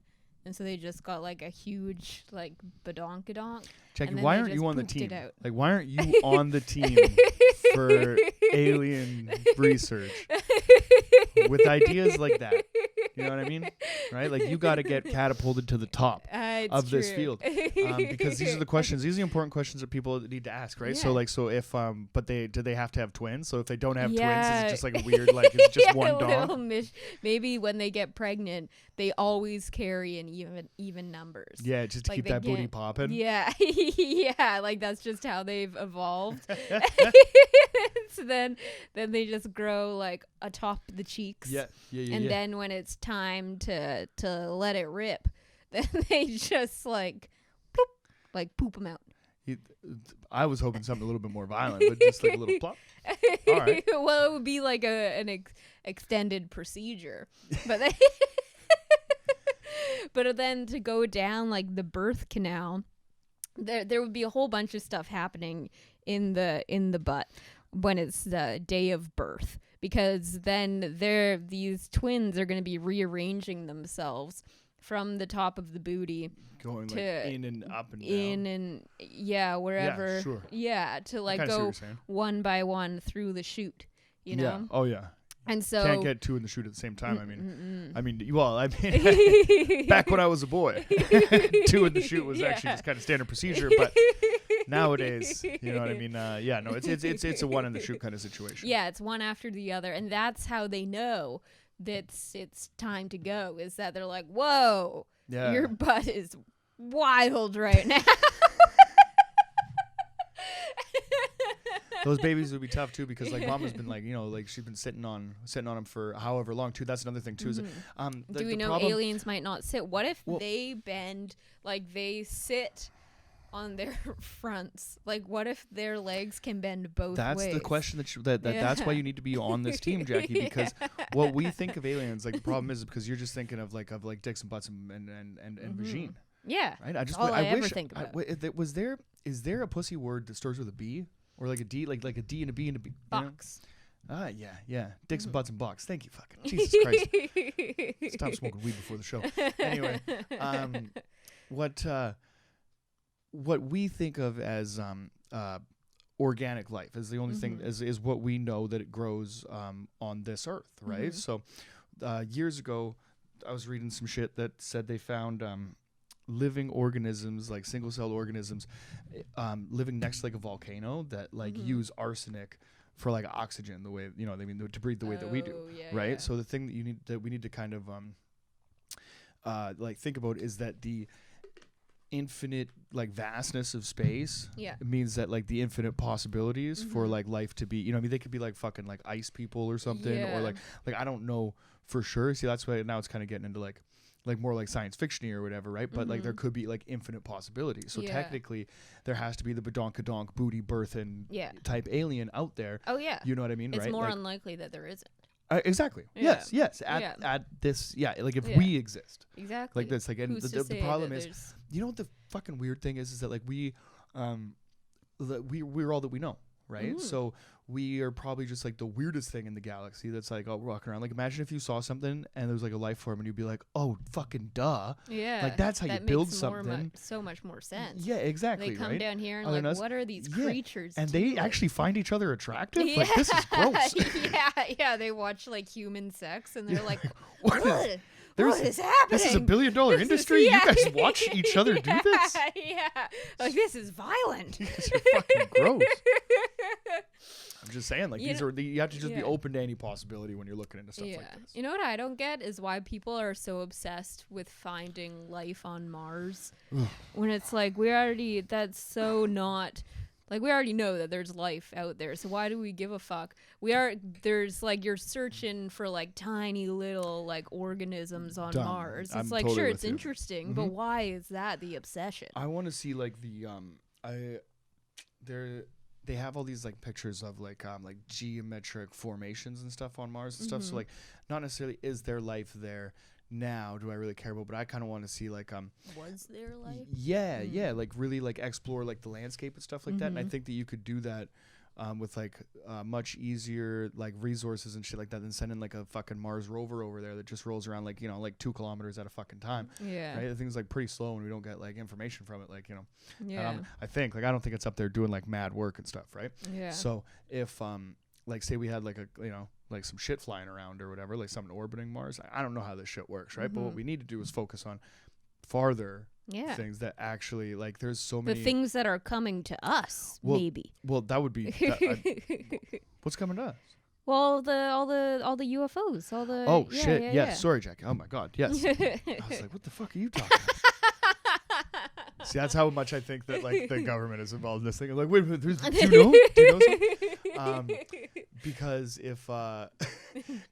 Speaker 1: and so they just got like a huge like badonkadonk.
Speaker 2: Jackie,
Speaker 1: and then
Speaker 2: why
Speaker 1: they
Speaker 2: aren't you
Speaker 1: just
Speaker 2: on the
Speaker 1: pooped it
Speaker 2: team?
Speaker 1: out.
Speaker 2: Like, why aren't you on the team for alien research with ideas like that? You know what I mean? Right? Like, you got to get catapulted to the top of this field because these are the questions. These are the important questions that people need to ask, right? So,
Speaker 1: Yeah.
Speaker 2: like, so if but do they have to have twins? So if they don't have twins,
Speaker 1: Yeah.
Speaker 2: it's just like a weird, like, it's just one
Speaker 1: little
Speaker 2: dog.
Speaker 1: maybe when they get pregnant, they always carry in even numbers.
Speaker 2: Yeah, just to
Speaker 1: Like,
Speaker 2: keep
Speaker 1: they
Speaker 2: that booty
Speaker 1: get-
Speaker 2: popping.
Speaker 1: Yeah, yeah, like that's just how they've evolved. So then they just grow like atop the cheeks.
Speaker 2: Yeah.
Speaker 1: And then when it's time to let it rip, then they just like ploop, like poop them out.
Speaker 2: I was hoping something a little bit more violent, but just like a little plop. All right.
Speaker 1: Well, it would be like an extended procedure, but they but then to go down like the birth canal, there would be a whole bunch of stuff happening in the butt when it's the day of birth, because then these twins are going to be rearranging themselves from the top of the booty
Speaker 2: Going like
Speaker 1: to
Speaker 2: in and up and down.
Speaker 1: wherever
Speaker 2: Yeah, sure.
Speaker 1: to like
Speaker 2: kinda see what
Speaker 1: go
Speaker 2: you're saying.
Speaker 1: one by one through the chute, you know.
Speaker 2: Yeah. Oh yeah.
Speaker 1: And so
Speaker 2: Can't get two in the chute at the same time. I mean, back when I was a boy, two in the chute was actually just kind of standard procedure. But nowadays, you know what I mean? Yeah, no, it's a one in the chute kind of situation.
Speaker 1: yeah, it's one after the other, and that's how they know that it's time to go. Is that they're like, whoa,
Speaker 2: Yeah.
Speaker 1: your butt is wild right now.
Speaker 2: Those babies would be tough too because like mama's been like like she's been sitting on them for however long too. That's another thing too. Is
Speaker 1: Do we know aliens might not sit? What if they bend, like they sit on their fronts? Like what if their legs can bend both ways?
Speaker 2: That's the question that's why you need to be on this team, Jackie, because what we think of aliens, like the problem is because you're just thinking of like dicks and butts and vagine.
Speaker 1: Yeah.
Speaker 2: Right?
Speaker 1: I ever
Speaker 2: wish
Speaker 1: think about.
Speaker 2: Is there a pussy word that starts with a B? Or like a D, like a D and a B and a B.
Speaker 1: Box.
Speaker 2: Yeah. Dicks and butts and box. Thank you, fucking Jesus Christ. Stop smoking weed before the show. Anyway, what we think of as organic life is the only thing is what we know that it grows on this earth, right? So years ago, I was reading some shit that said they found living organisms, like single-celled organisms, living next to like a volcano that like use arsenic for like oxygen, the way to breathe the way that we do, right?
Speaker 1: Yeah.
Speaker 2: So the thing that we need to kind of like think about is that the infinite like vastness of space means that like the infinite possibilities for like life to be, they could be like fucking like ice people or something, or like I don't know for sure. See, that's why now it's kind of getting into like more like science fiction or whatever, right? But like there could be like infinite possibilities. So technically there has to be the badonkadonk booty birthin type alien out there.
Speaker 1: Oh yeah.
Speaker 2: You know what I mean?
Speaker 1: It's
Speaker 2: right?
Speaker 1: more
Speaker 2: like,
Speaker 1: unlikely that there isn't.
Speaker 2: Exactly.
Speaker 1: Yeah.
Speaker 2: Yes. At this, like if we exist.
Speaker 1: Exactly.
Speaker 2: Like this, like, and
Speaker 1: Who's
Speaker 2: the problem is, what the fucking weird thing is that like we're all that we know. right? So we are probably just like the weirdest thing in the galaxy that's like all walking around. Like imagine if you saw something and there was like a life form and you'd be like, oh, fucking duh.
Speaker 1: Yeah.
Speaker 2: Like that's how you build
Speaker 1: makes
Speaker 2: something.
Speaker 1: so much more sense.
Speaker 2: Yeah, exactly.
Speaker 1: They come
Speaker 2: right?
Speaker 1: down here and like, what are these creatures?
Speaker 2: And they actually find each other attractive? Like, this is gross.
Speaker 1: yeah. They watch like human sex and they're like,
Speaker 2: what is happening? This is $1 billion industry. You guys watch each other do this?
Speaker 1: Yeah. Like, this is violent.
Speaker 2: You guys are fucking gross. I'm just saying, like, you have to just be open to any possibility when you're looking into stuff like this.
Speaker 1: You know what I don't get is why people are so obsessed with finding life on Mars when it's like that's so not. Like, we already know that there's life out there, so why do we give a fuck? There's, like, you're searching for, like, tiny little, like, organisms on Mars. It's like, totally sure, it's interesting, but why is that the obsession?
Speaker 2: I want to see, like, they have all these, like, pictures of, like geometric formations and stuff on Mars and stuff, so, like, not necessarily is there life there now, do I really care about, but I kind of want to see like
Speaker 1: was there life?
Speaker 2: Yeah, like really like explore like the landscape and stuff like that, and I think that you could do that with like much easier like resources and shit like that than sending like a fucking Mars rover over there that just rolls around like, you know, like 2 kilometers at a fucking time. Yeah, right. The thing's like pretty slow and we don't get like information from it, like, you know. Yeah. I think like I don't think it's up there doing like mad work and stuff, right? Yeah. So if like say we had like a, you know, like some shit flying around or whatever, like something orbiting Mars. I don't know how this shit works, right? But what we need to do is focus on farther things that actually, like, there's so many.
Speaker 1: The things that are coming to us, maybe.
Speaker 2: Well, that would be. What's coming to us?
Speaker 1: Well, all the UFOs, all the.
Speaker 2: Oh shit! Yeah. Sorry, Jackie. Oh my god. Yes. I was like, what the fuck are you talking about? See, that's how much I think that like the government is involved in this thing. I'm like, wait a minute, do you know something? Because if that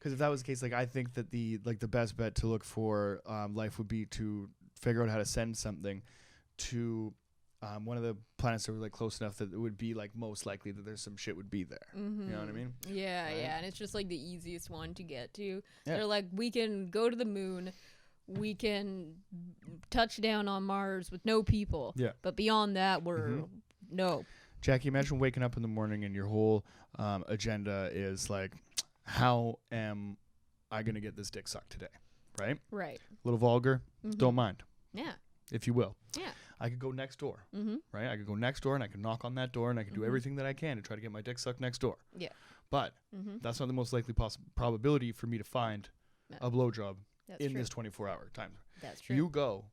Speaker 2: was the case, like I think that the best bet to look for life would be to figure out how to send something to one of the planets that were like close enough that it would be like most likely that there's some shit would be there. You know what I mean?
Speaker 1: Yeah, and it's just like the easiest one to get to. Yeah. They're like, we can go to the moon. We can touch down on Mars with no people. Yeah. But beyond that, we're no.
Speaker 2: Jackie, imagine waking up in the morning and your whole agenda is like, how am I going to get this dick sucked today? Right?
Speaker 1: Right.
Speaker 2: A little vulgar. Don't mind.
Speaker 1: Yeah.
Speaker 2: If you will.
Speaker 1: Yeah.
Speaker 2: I could go next door. Right? I could go next door and I could knock on that door and I could do everything that I can to try to get my dick sucked next door. Yeah. But that's not the most likely probability for me to find a blowjob in this 24-hour time.
Speaker 1: That's true.
Speaker 2: You go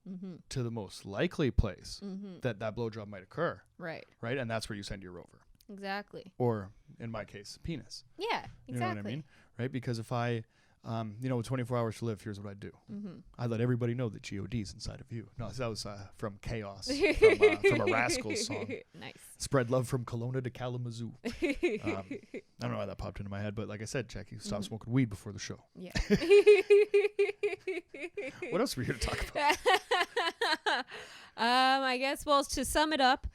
Speaker 2: to the most likely place that blowjob might occur. Right. Right? And that's where you send your rover.
Speaker 1: Exactly.
Speaker 2: Or, in my case, penis.
Speaker 1: Yeah, exactly.
Speaker 2: You know what I mean? Right? Because if I, with 24 hours to live, here's what I do. I let everybody know that G.O.D's inside of you. No, that was from Chaos, from a Rascals song.
Speaker 1: Nice.
Speaker 2: Spread love from Kelowna to Kalamazoo. I don't know why that popped into my head, but like I said, Jackie, stop smoking weed before the show. Yeah. What else are we here to talk about?
Speaker 1: I guess, well, to sum it up,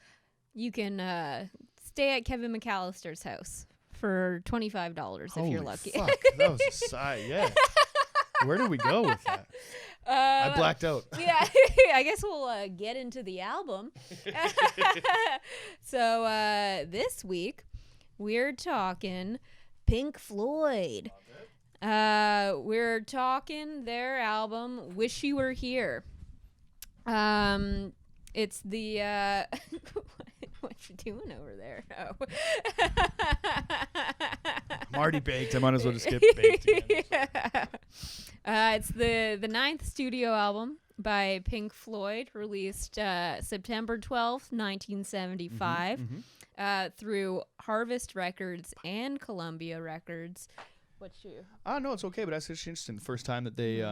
Speaker 1: you can stay at Kevin McCallister's house for $25 if you're lucky.
Speaker 2: Fuck, that was a sigh, yeah. Where do we go with that? I blacked out.
Speaker 1: Yeah, I guess we'll get into the album. So this week, we're talking Pink Floyd. We're talking their album Wish You Were Here. It's the what you doing over there? Oh.
Speaker 2: I'm already baked. I might as well just get baked again.
Speaker 1: Yeah. It's the 9th studio album by Pink Floyd, released September 12th, 1975, through Harvest Records and Columbia Records. What's you?
Speaker 2: No, it's okay, but that's just interesting. The first time that they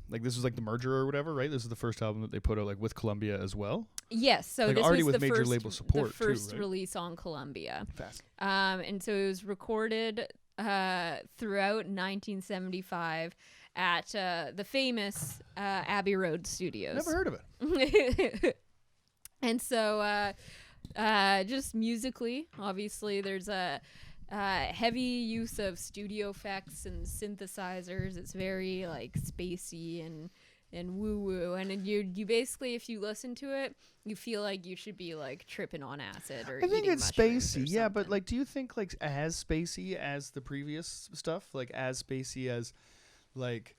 Speaker 2: like this was like the merger or whatever, right? This is the first album that they put out like with Columbia as well.
Speaker 1: Yes, so
Speaker 2: like
Speaker 1: this
Speaker 2: already
Speaker 1: was
Speaker 2: with
Speaker 1: the
Speaker 2: major
Speaker 1: first,
Speaker 2: label support
Speaker 1: the first
Speaker 2: too, right?
Speaker 1: release on Columbia.
Speaker 2: Fast.
Speaker 1: And so it was recorded throughout 1975 at the famous Abbey Road Studios.
Speaker 2: Never heard of it.
Speaker 1: And so just musically, obviously, there's a heavy use of studio effects and synthesizers. It's very like spacey and and woo woo, and then you basically, if you listen to it, you feel like you should be like tripping on acid or
Speaker 2: I think
Speaker 1: eating
Speaker 2: it's
Speaker 1: mushrooms or
Speaker 2: spacey, yeah, but
Speaker 1: something.
Speaker 2: like, do you think like as spacey as the previous stuff, like as spacey as like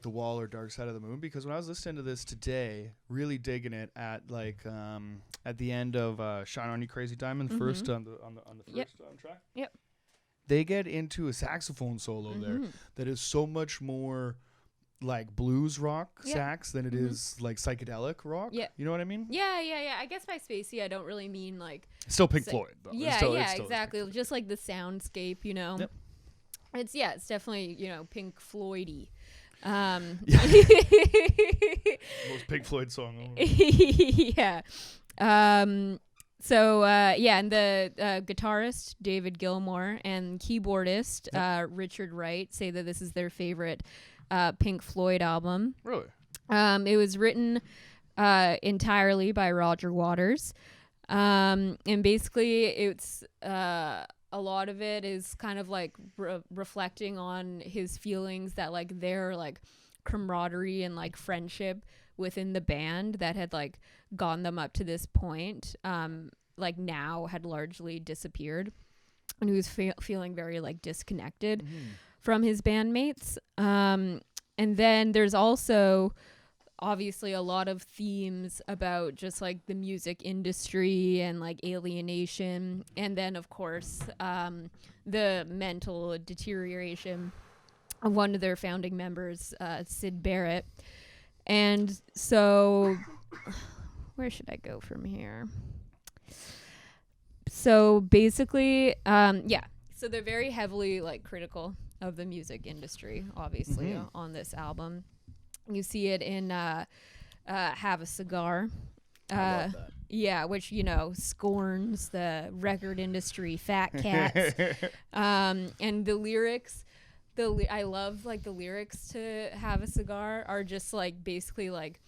Speaker 2: the Wall or Dark Side of the Moon? Because when I was listening to this today, really digging it at the end of Shine On You Crazy Diamond, first on the first track.
Speaker 1: Yep.
Speaker 2: They get into a saxophone solo there that is so much more like blues rock sax than it is like psychedelic rock.
Speaker 1: Yeah.
Speaker 2: You know what I mean?
Speaker 1: Yeah. I guess by spacey, I don't really mean like.
Speaker 2: Still Pink Floyd, though.
Speaker 1: Yeah,
Speaker 2: It's still
Speaker 1: exactly. Just like the soundscape, you know.
Speaker 2: Yep.
Speaker 1: It's definitely, you know, Pink Floyd-y.
Speaker 2: Most Pink Floyd song ever.
Speaker 1: Yeah. And the guitarist David Gilmour and keyboardist Richard Wright say that this is their favorite Pink Floyd album.
Speaker 2: Really?
Speaker 1: It was written entirely by Roger Waters. And basically it's a lot of it is kind of like reflecting on his feelings that like their like camaraderie and like friendship within the band that had like gotten them up to this point like now had largely disappeared, and he was feeling very like disconnected from his bandmates. And then there's also obviously a lot of themes about just like the music industry and like alienation, and then of course the mental deterioration of one of their founding members, Syd Barrett. And so where should I go from here? So basically so they're very heavily like critical of the music industry, obviously, on this album. You see it in Have a Cigar.
Speaker 2: I love that.
Speaker 1: Yeah, which, you know, scorns the record industry fat cats. And the lyrics, I love like the lyrics to Have a Cigar are just like basically like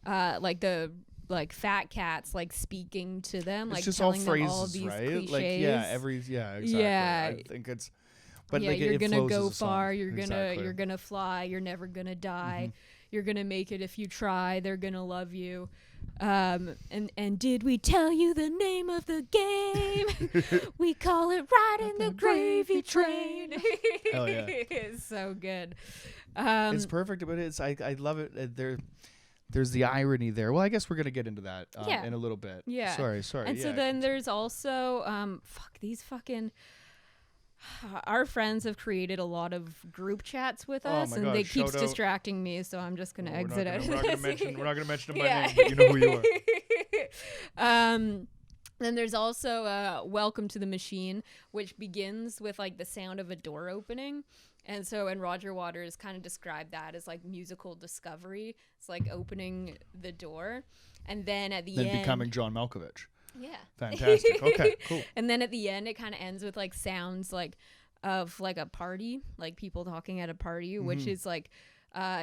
Speaker 1: the like fat cats like speaking to them,
Speaker 2: It's
Speaker 1: like
Speaker 2: just
Speaker 1: telling
Speaker 2: all
Speaker 1: them
Speaker 2: phrases,
Speaker 1: all of these
Speaker 2: right?
Speaker 1: cliches.
Speaker 2: Like exactly.
Speaker 1: Yeah.
Speaker 2: I think it's, but
Speaker 1: yeah,
Speaker 2: like
Speaker 1: you're
Speaker 2: it
Speaker 1: gonna
Speaker 2: flows
Speaker 1: go
Speaker 2: as a song.
Speaker 1: far. You're
Speaker 2: Exactly.
Speaker 1: gonna fly. You're never gonna die. You're gonna make it if you try. They're gonna love you. And did we tell you the name of the game? We call it Riding the Gravy Train.
Speaker 2: Hell yeah.
Speaker 1: It's so good.
Speaker 2: It's perfect, but I love it. There's the irony there. Well, I guess we're gonna get into that in a little bit.
Speaker 1: Yeah.
Speaker 2: Sorry.
Speaker 1: And so then there's also these fucking. Our friends have created a lot of group chats with us, and they keeps distracting me, so I'm just gonna exit out.
Speaker 2: We're not gonna mention them by name, but you know who you are.
Speaker 1: Then there's also Welcome to the Machine, which begins with like the sound of a door opening. And Roger Waters kind of described that as like musical discovery. It's like opening the door, and then at the end,
Speaker 2: becoming John Malkovich.
Speaker 1: Yeah.
Speaker 2: Fantastic. Okay, cool.
Speaker 1: And then at the end, it kind of ends with like sounds like of like a party, like people talking at a party, which is like,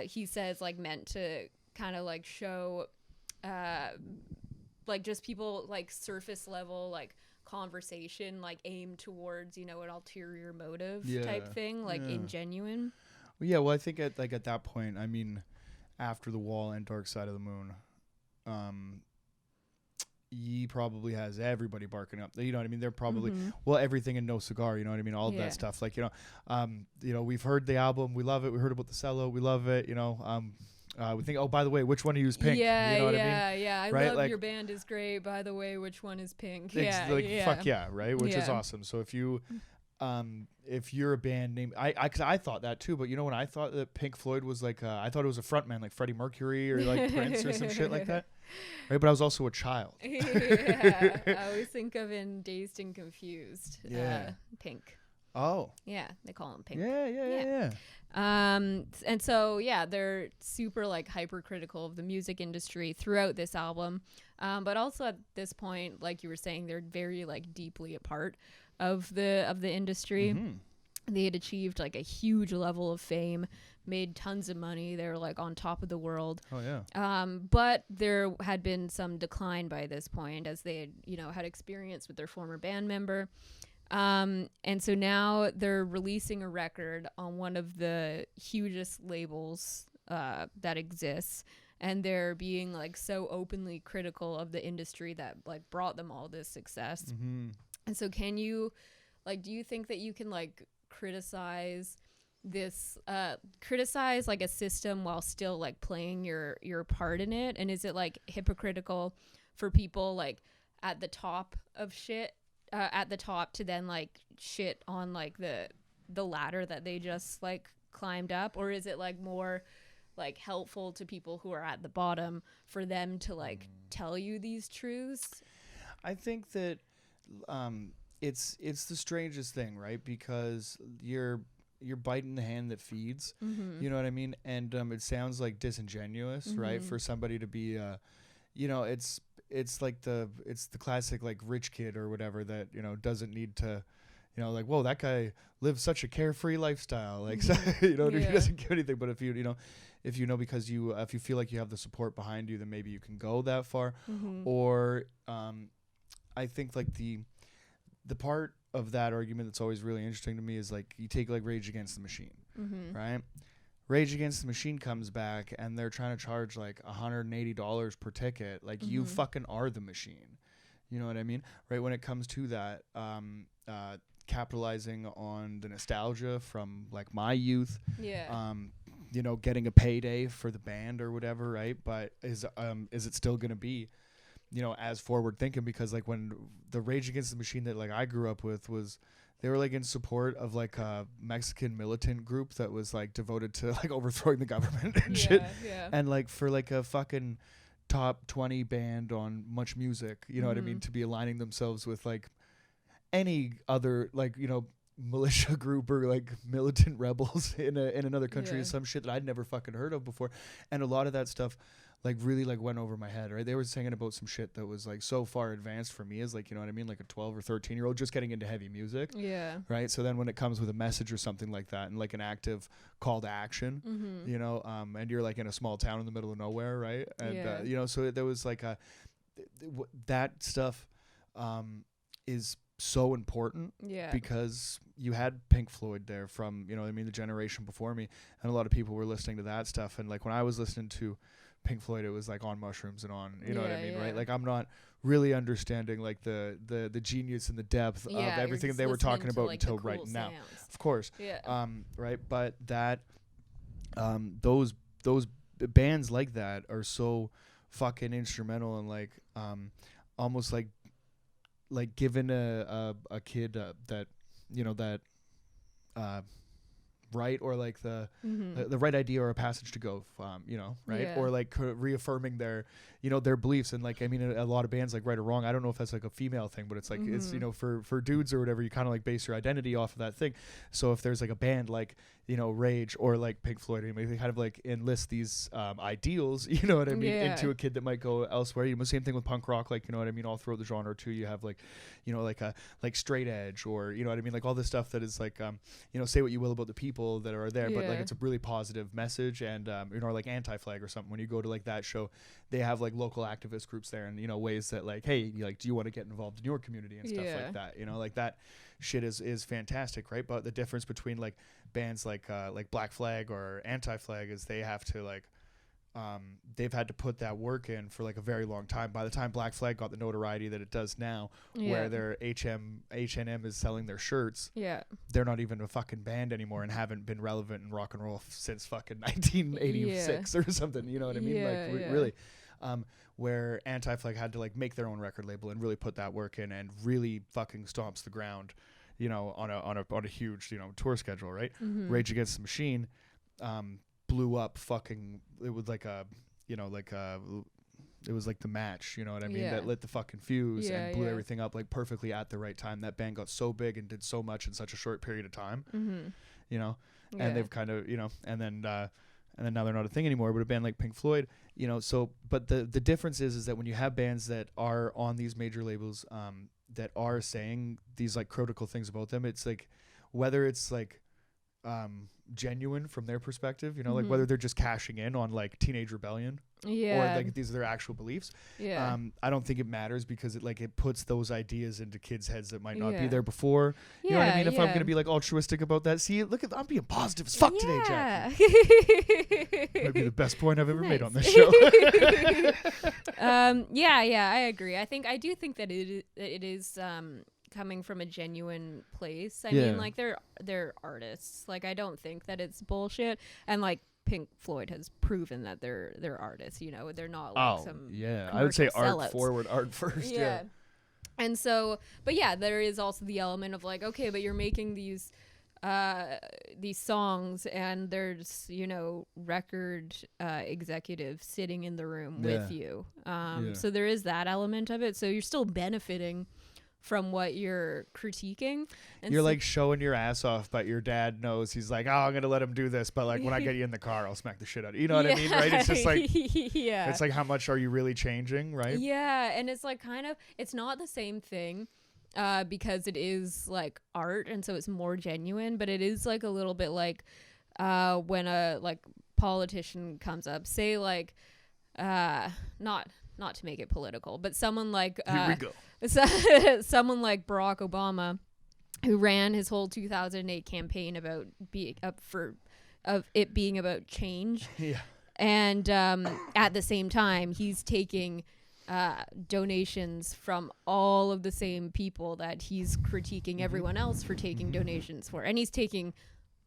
Speaker 1: he says like meant to kind of like show, like just people like surface level, like conversation, like aimed towards, you know, an ulterior motive type thing, like ingenuine.
Speaker 2: Well, yeah. Well, I think at that point, I mean, after The Wall and Dark Side of the Moon, he probably has everybody barking up. You know what I mean? They're probably everything in No Cigar. You know what I mean? All of that stuff. Like we've heard the album, we love it. We heard about the cello, we love it. You know, we think, oh, by the way, which one of you is Pink?
Speaker 1: Yeah,
Speaker 2: you know what I mean?
Speaker 1: Yeah. I
Speaker 2: right?
Speaker 1: love
Speaker 2: like,
Speaker 1: your band is great. By the way, which one is Pink?
Speaker 2: Fuck yeah, right? Which is awesome. So if you're a band named, cause I thought that too, but you know when I thought that Pink Floyd was like, I thought it was a frontman like Freddie Mercury or like Prince or some shit like that, right? But I was also a child.
Speaker 1: Yeah, I always think of in Dazed and Confused. Pink.
Speaker 2: Oh.
Speaker 1: Yeah, they call him Pink.
Speaker 2: Yeah.
Speaker 1: And so they're super like hypercritical of the music industry throughout this album, but also at this point, like you were saying, they're very like deeply a part of the industry. They had achieved like a huge level of fame, made tons of money. They were like on top of the world.
Speaker 2: Oh yeah.
Speaker 1: But there had been some decline by this point, as they had experience with their former band member. And so now they're releasing a record on one of the hugest labels that exists, and they're being like so openly critical of the industry that like brought them all this success.
Speaker 2: Mm-hmm.
Speaker 1: And so can you like, do you think that you can like criticize like a system while still like playing your part in it? And is it like hypocritical for people like at the top of shit at the top to then like shit on like the ladder that they just like climbed up? Or is it like more like helpful to people who are at the bottom for them to like tell you these truths?
Speaker 2: I think that it's the strangest thing, right? Because you're biting the hand that feeds.
Speaker 1: Mm-hmm.
Speaker 2: You know what I mean? And it sounds like disingenuous, right? For somebody to be it's like it's the classic like rich kid or whatever that, doesn't need to, like, whoa, that guy lives such a carefree lifestyle, like, so, he doesn't give anything. But if because if you feel like you have the support behind you, then maybe you can go that far. Or I think like the part of that argument that's always really interesting to me is like you take like Rage Against the Machine, right? Rage Against the Machine comes back and they're trying to charge like $180 per ticket. Like you fucking are the machine. You know what I mean? Right. When it comes to that, capitalizing on the nostalgia from like my youth, getting a payday for the band or whatever. Right. But is it still going to be, as forward thinking? Because like when the Rage Against the Machine that like I grew up with was, they were like in support of like a Mexican militant group that was like devoted to like overthrowing the government and shit. Yeah. And like for like a fucking top 20 band on Much Music, you know what I mean, to be aligning themselves with like any other like, militia group or like militant rebels in another country is some shit that I'd never fucking heard of before. And a lot of that stuff like really like went over my head, right? They were singing about some shit that was like so far advanced for me as like, you know what I mean, like a 12 or 13-year-old just getting into heavy music. Yeah. Right? So then when it comes with a message or something like that and like an active call to action, and you're like in a small town in the middle of nowhere, right? And so there was like that stuff is so important because you had Pink Floyd there from, the generation before me, and a lot of people were listening to that stuff. And like when I was listening to Pink Floyd, it was like on mushrooms and on, what I mean, right? Like I'm not really understanding like the genius and the depth of everything that they were talking about like until cool right now. Of course. Yeah. Right. But that those bands like that are so fucking instrumental and like almost like giving a kid that right, or like the right idea or a passage to go, right, or like reaffirming their their beliefs. And like I mean a lot of bands like Right or Wrong, I don't know if that's like a female thing, but it's like it's for dudes or whatever, you kind of like base your identity off of that thing. So if there's like a band like Rage or like Pink Floyd, they kind of like enlist these ideals, you know what I mean, into a kid that might go elsewhere. Same thing with punk rock, like, you know what I mean, all throughout the genre too. You have like like a straight edge, or you know what I mean, like all this stuff that is like say what you will about the people that are there, but like it's a really positive message. And like Anti-Flag or something, when you go to like that show, they have like local activist groups there, and ways that like, hey, like, do you want to get involved in your community and stuff like that, like that shit is fantastic, right? But the difference between like bands like Black Flag or Anti-Flag is they have to like they've had to put that work in for like a very long time. By the time Black Flag got the notoriety that it does now, where their H&M is selling their shirts, they're not even a fucking band anymore and haven't been relevant in rock and roll since fucking 1986 or something, you know what I mean? Really. Where Anti-Flag had to like make their own record label and really put that work in and really fucking stomps the ground, on a huge, tour schedule, right? Rage Against the Machine blew up fucking, it was like it was like the match, you know what I mean, that lit the fucking fuse and blew everything up like perfectly at the right time. That band got so big and did so much in such a short period of time, and they've kind of, and then now they're not a thing anymore. But a band like Pink Floyd, so, but the difference is that when you have bands that are on these major labels that are saying these like critical things about them, it's like whether it's like genuine from their perspective, like whether they're just cashing in on like Teenage Rebellion
Speaker 1: Yeah.
Speaker 2: or like these are their actual beliefs.
Speaker 1: Yeah.
Speaker 2: I don't think it matters because it puts those ideas into kids' heads that might not be
Speaker 1: Yeah.
Speaker 2: there before. You know what I mean? If I'm
Speaker 1: yeah.
Speaker 2: gonna be like altruistic about that, see, look at I'm being positive as fuck today, Jack. Might be the best point I've ever made on this show.
Speaker 1: Yeah, I agree. I do think that it is coming from a genuine place. I mean, like they're artists. Like I don't think that it's bullshit. And like Pink Floyd has proven that they're artists. You know, they're not like some
Speaker 2: I would say art
Speaker 1: sellouts.
Speaker 2: forward, art first. Yeah.
Speaker 1: And so, but yeah, there is also the element of like, okay, but you're making these songs and there's, you know, record executives sitting in the room with you. So there is that element of it. So you're still benefiting from what you're critiquing. And
Speaker 2: you're like showing your ass off, but your dad knows. He's like, oh, I'm going to let him do this. But like when I get you in the car, I'll smack the shit out of you. You know what I mean? Right? It's just like, it's like, how much are you really changing? Right?
Speaker 1: Yeah. And it's like kind of, it's not the same thing. Because it is like art and so it's more genuine, but it is like a little bit like when a like politician comes up, say like not to make it political, but someone like
Speaker 2: here we go.
Speaker 1: Someone like Barack Obama, who ran his whole 2008 campaign about it being about change.
Speaker 2: Yeah.
Speaker 1: And at the same time, he's taking donations from all of the same people that he's critiquing everyone else for taking donations for, and he's taking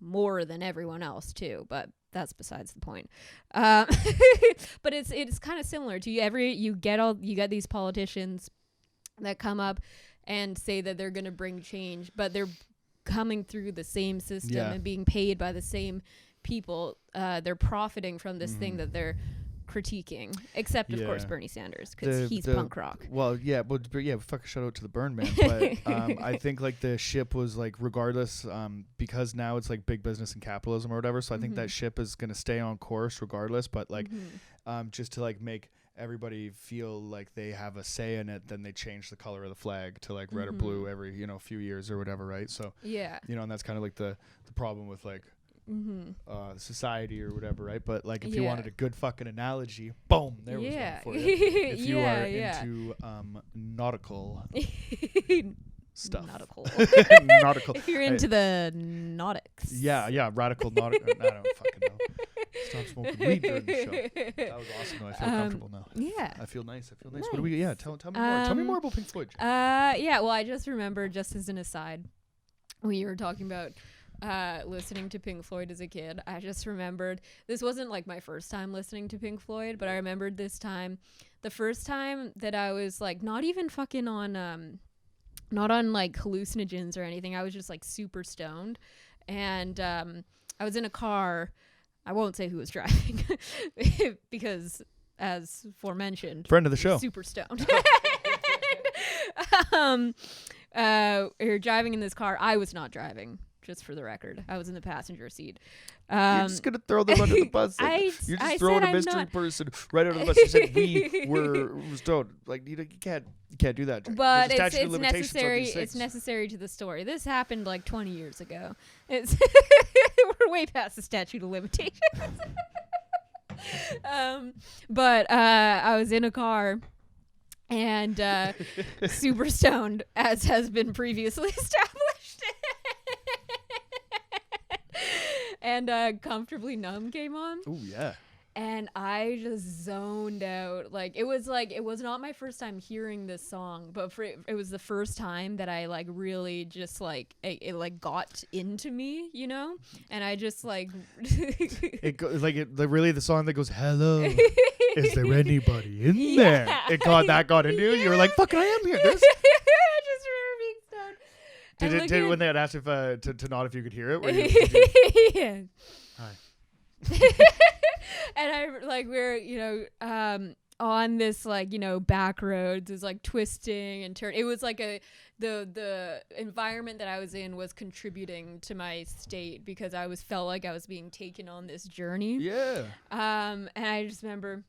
Speaker 1: more than everyone else too, but that's besides the point. But it's kind of similar to you get these politicians that come up and say that they're going to bring change, but they're coming through the same system and being paid by the same people. They're profiting from this thing that they're critiquing, except of course Bernie Sanders, because he's punk rock.
Speaker 2: Well, yeah, but fuck, shout out to the Burn Man. But I think like the ship was like, regardless, because now it's like big business and capitalism or whatever. So I think that ship is gonna stay on course regardless. But like, just to like make everybody feel like they have a say in it, then they change the color of the flag to like red or blue every few years or whatever, right? So and that's kind of like the problem with like society or whatever, right? But like if you wanted a good fucking analogy, boom, there was one for you. If you are into nautical stuff.
Speaker 1: Nautical.
Speaker 2: Nautical.
Speaker 1: If you're into the nautics.
Speaker 2: Yeah, radical nautical. I don't fucking know. Stop smoking weed during the show. That was awesome though. I feel comfortable now.
Speaker 1: Yeah.
Speaker 2: I feel nice.
Speaker 1: Nice.
Speaker 2: What do we tell me more. Tell me more about Pink Floyd.
Speaker 1: Well, I just remembered, just as an aside, when you were talking about listening to Pink Floyd as a kid, I just remembered, this wasn't like my first time listening to Pink Floyd, but I remembered the first time that I was like not even fucking on not on like hallucinogens or anything. I was just like super stoned, and I was in a car. I won't say who was driving because, as forementioned,
Speaker 2: friend of the show,
Speaker 1: super stoned. You're driving in this car. I was not driving, just for the record. I was in the passenger seat.
Speaker 2: You're just gonna throw them under the bus. You're just throwing a mystery person right under the bus. You said we were stoned. Like you can't do that.
Speaker 1: But it's necessary. It's necessary to the story. This happened like 20 years ago. It's we're way past the statute of limitations. But I was in a car and super stoned, as has been previously established. And Comfortably Numb came on.
Speaker 2: Oh yeah.
Speaker 1: And I just zoned out. Like it was not my first time hearing this song, but it was the first time that I like really just like it like got into me, you know? And I just like
Speaker 2: really the song that goes, hello, is there anybody in there? That got into you. You were like, fucking I am here.
Speaker 1: I just remember being stoned.
Speaker 2: Did when they had asked if to nod if you could hear it?
Speaker 1: Yeah.
Speaker 2: Hi.
Speaker 1: And I like we're on this like back roads is like twisting and turn. It was like the environment that I was in was contributing to my state because I felt like I was being taken on this journey.
Speaker 2: Yeah.
Speaker 1: And I just remember